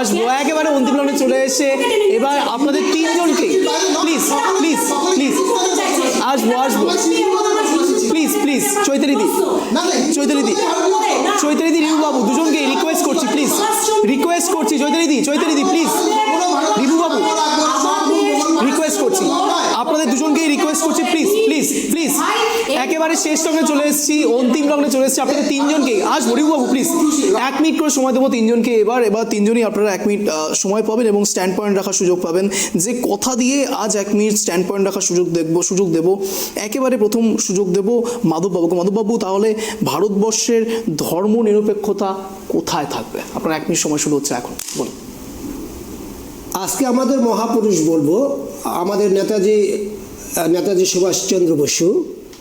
আসবো একেবারে অন্তিম লগ্নে চলে এসে এবার আপনাদের তিনজনকে প্লিজ আসবো প্লিজ চৈতালিদি রিভু বাবু দুজনকে রিকোয়েস্ট করছি চৈতালিদি প্লিজ, রিভু বাবু রিকোয়েস্ট করছি, আপনাদের দুজনকেই রিকোয়েস্ট করছি প্লিজ একেবারে শেষ লগ্নে চলে এসেছি, অন্তিম লগ্নে চলে এসেছি। আপনাদের তিনজনকে আসবো, রিভু বাবু প্লিজ 1 মিনিট করে সময় দেবো তিনজনকে। এবার তিনজনই আপনারা 1 মিনিট সময় পাবেন এবং স্ট্যান্ড পয়েন্ট রাখার সুযোগ পাবেন। যে কথা দিয়ে আজ 1 মিনিট স্ট্যান্ড পয়েন্ট রাখার সুযোগ দেব একেবারে প্রথম সুযোগ দেব মাধববাবুকে। মাধববাবু, তাহলে ভারতবর্ষের ধর্ম নিরপেক্ষতা কোথায় থাকবে? আপনার 1 মিনিট সময় শুরু হচ্ছে এখন, বলুন। আজকে আমাদের মহাপুরুষ বলবো, আমাদের নেতাজি সুভাষচন্দ্র বসু,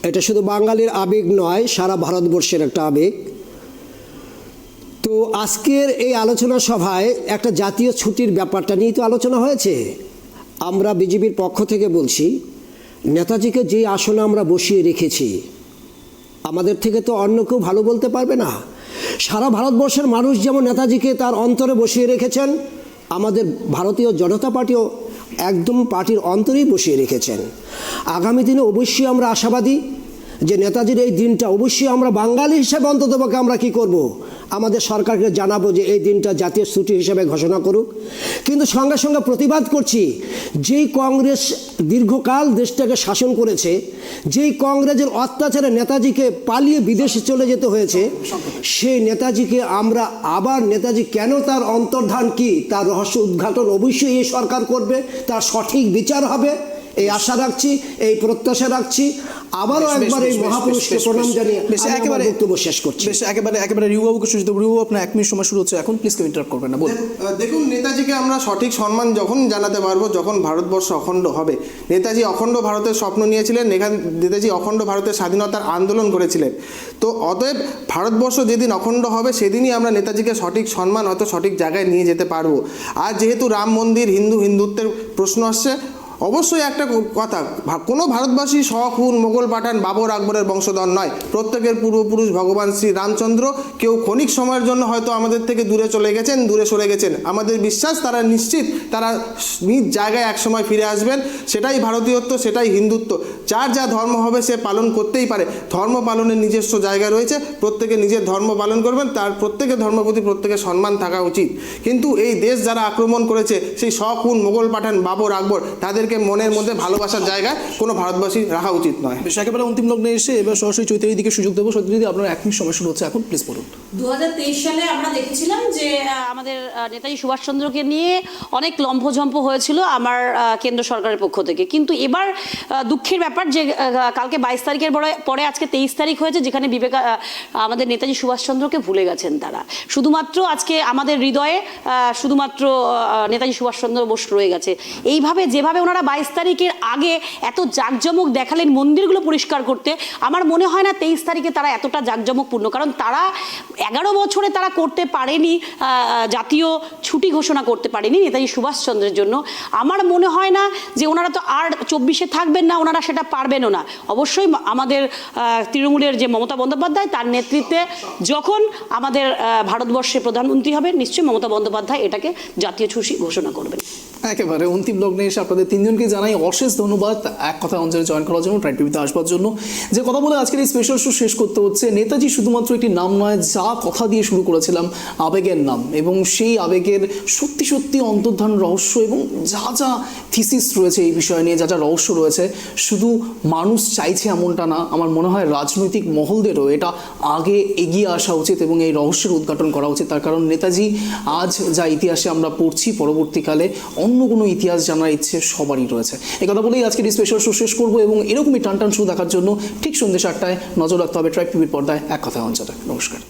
এটা শুধু বাঙালির আবেগ নয়, সারা ভারতবর্ষের একটা আবেগ। তো আজকের এই আলোচনা সভায় একটা জাতীয় ছুটির ব্যাপারটা নিয়ে তো আলোচনা হয়েছে। আমরা বিজেপির পক্ষ থেকে বলছি, নেতাজিকে যে আসনে আমরা বসিয়ে রেখেছি, আমাদের থেকে তো অন্য কেউ ভালো বলতে পারবে না। সারা ভারতবর্ষের মানুষ যেমন নেতাজিকে তার অন্তরে বসিয়ে রেখেছেন, আমাদের ভারতীয় জনতা পার্টিও একদম পার্টির অন্তরেই বসিয়ে রেখেছেন। আগামী দিনে অবশ্যই আমরা আশাবাদী যে নেতাজির এই দিনটা অবশ্যই আমরা বাঙালি হিসেবে অন্ততপক্ষে আমরা কি করব, আমাদের সরকারকে জানাবো যে এই দিনটা জাতীয় ছুটি হিসেবে ঘোষণা করুক। কিন্তু সঙ্গে সঙ্গে প্রতিবাদ করছি, যেই কংগ্রেস দীর্ঘকাল দেশটাকে শাসন করেছে, যেই কংগ্রেসের অত্যাচারে নেতাজিকে পালিয়ে বিদেশে চলে যেতে হয়েছে, সেই নেতাজিকে আমরা আবার নেতাজি কেন, তার অন্তর্ধান কি, তার রহস্য উদ্ঘাটন অবশ্যই এই সরকার করবে, তার সঠিক বিচার হবে এই আশা রাখছি, এই প্রত্যাশা রাখছি। আবারও একবার এই মহাপুরুষকে প্রণাম জানিয়ে একেবারে বক্তব্য শেষ করছি। একেবারে রিভুবাবুকে সুযোগ দেবো। রিভু, আপনার 1 মিনিট সময় শুরু হচ্ছে এখন, প্লিজ কেউ ইন্টারাপ্ট করবেন না, বলুন। দেখুন, নেতাজিকে আমরা সঠিক সম্মান যখন জানাতে পারবো যখন ভারতবর্ষ অখণ্ড হবে। নেতাজি অখণ্ড ভারতের স্বপ্ন নিয়েছিলেন, নেতাজি অখণ্ড ভারতের স্বাধীনতার আন্দোলন করেছিলেন। তো অতএব ভারতবর্ষ যেদিন অখণ্ড হবে সেদিনই আমরা নেতাজিকে সঠিক সম্মান হয়তো সঠিক জায়গায় নিয়ে যেতে পারবো। আর যেহেতু রাম মন্দির, হিন্দুত্বের প্রশ্ন আসছে, অবশ্যই একটা কথা, কোনো ভারতবাসী শখ, হুন, মোগল, পাঠান, বাবর, আকবরের বংশধর নয়। প্রত্যেকের পূর্বপুরুষ ভগবান শ্রী রামচন্দ্র। কেউ ক্ষণিক সময়ের জন্য হয়তো আমাদের থেকে দূরে সরে গেছেন। আমাদের বিশ্বাস তারা নিশ্চিত তারা নিজ জায়গায় একসময় ফিরে আসবেন। সেটাই ভারতীয়ত্ব, সেটাই হিন্দুত্ব। যার যা ধর্ম হবে সে পালন করতেই পারে। ধর্ম পালনের নিজস্ব জায়গা রয়েছে, প্রত্যেকে নিজের ধর্ম পালন করবেন, তার প্রত্যেকের ধর্ম প্রতি প্রত্যেকের সম্মান থাকা উচিত। কিন্তু এই দেশ যারা আক্রমণ করেছে, সেই শখ, হুন, মোগল, পাঠান, বাবর, আকবর, তাদেরকে মনের মধ্যে ভালোবাসার জায়গায় কোনো ভারতবাসী রাখা উচিত নয়। বেশ, একেবারে অন্তিম লগ্নে এসে এবার সরাসরি চৈতালির দিকে সুযোগ দেবো। চৈতালি, আপনার 1 মিনিট সময় শুরু হচ্ছে এখন, প্লিজ বলুন। 2023 সালে আমরা দেখেছিলাম যে আমাদের নেতাজি সুভাষচন্দ্রকে নিয়ে অনেক লম্ফঝম্প হয়েছিল আমার কেন্দ্র সরকারের পক্ষ থেকে, কিন্তু এবার দুঃখের ব্যাপার যে কালকে 22 তারিখের পরে আজকে 23 তারিখ হয়েছে, যেখানে আমাদের নেতাজি সুভাষচন্দ্রকে ভুলে গেছেন তারা। শুধুমাত্র আজকে আমাদের হৃদয়ে শুধুমাত্র নেতাজি সুভাষচন্দ্র বোস রয়ে গেছে। এইভাবে যেভাবে ওনারা ওনারা 22 তারিখের আগে এত জাঁকজমক দেখালেন মন্দিরগুলো পরিষ্কার করতে, আমার মনে হয় না 23 তারিখে তারা এতটা জাঁকজমকপূর্ণ, কারণ তারা 11 বছরে তারা করতে পারেনি জাতীয় ছুটি ঘোষণা করতে পারেনি নেতাজি সুভাষচন্দ্রের জন্য। আমার মনে হয় না যে ওনারা তো আর 24-এ থাকবেন না, ওনারা সেটা পারবেনও না। অবশ্যই আমাদের তৃণমূলের যে মমতা বন্দ্যোপাধ্যায় তার নেতৃত্বে যখন আমাদের ভারতবর্ষের প্রধানমন্ত্রী হবেন, নিশ্চয়ই মমতা বন্দ্যোপাধ্যায় এটাকে জাতীয় ছুটি ঘোষণা করবেন। একেবারে অন্তিম লগ্নে এসে আপনাদের তিনজনকে জানাই অশেষ ধন্যবাদ এক কথা অঞ্চলে জয়েন করার জন্য, ট্রাইব টিভিতে আসবার জন্য। যে কথা বলে আজকের এই স্পেশাল শো শেষ করতে হচ্ছে, নেতাজি শুধুমাত্র একটি নাম নয়, যা কথা দিয়ে শুরু করেছিলাম আবেগের নাম, এবং সেই আবেগের সত্যি সত্যি অন্তর্ধান রহস্য এবং যা যা থিসিস রয়েছে এই বিষয় নিয়ে, যা যা রহস্য রয়েছে, শুধু মানুষ চাইছে এমনটা না, আমার মনে হয় রাজনৈতিক মহলদেরও এটা আগে এগিয়ে আসা উচিত এবং এই রহস্যের উদ্ঘাটন করা উচিত। তার কারণ নেতাজি আজ যা ইতিহাসে আমরা পড়ছি, পরবর্তীকালে অন্য কোনো ইতিহাস জানার ইচ্ছে সবারই রয়েছে। এই কথা বলেই আজকের এই স্পেশাল শো শেষ করবো, এবং এরকমই টান টান শো দেখার জন্য ঠিক সন্ধ্যে 7টায় নজর রাখতে হবে ট্রাইব টিভির পর্দায় এক কথায় অঞ্চলে। নমস্কার।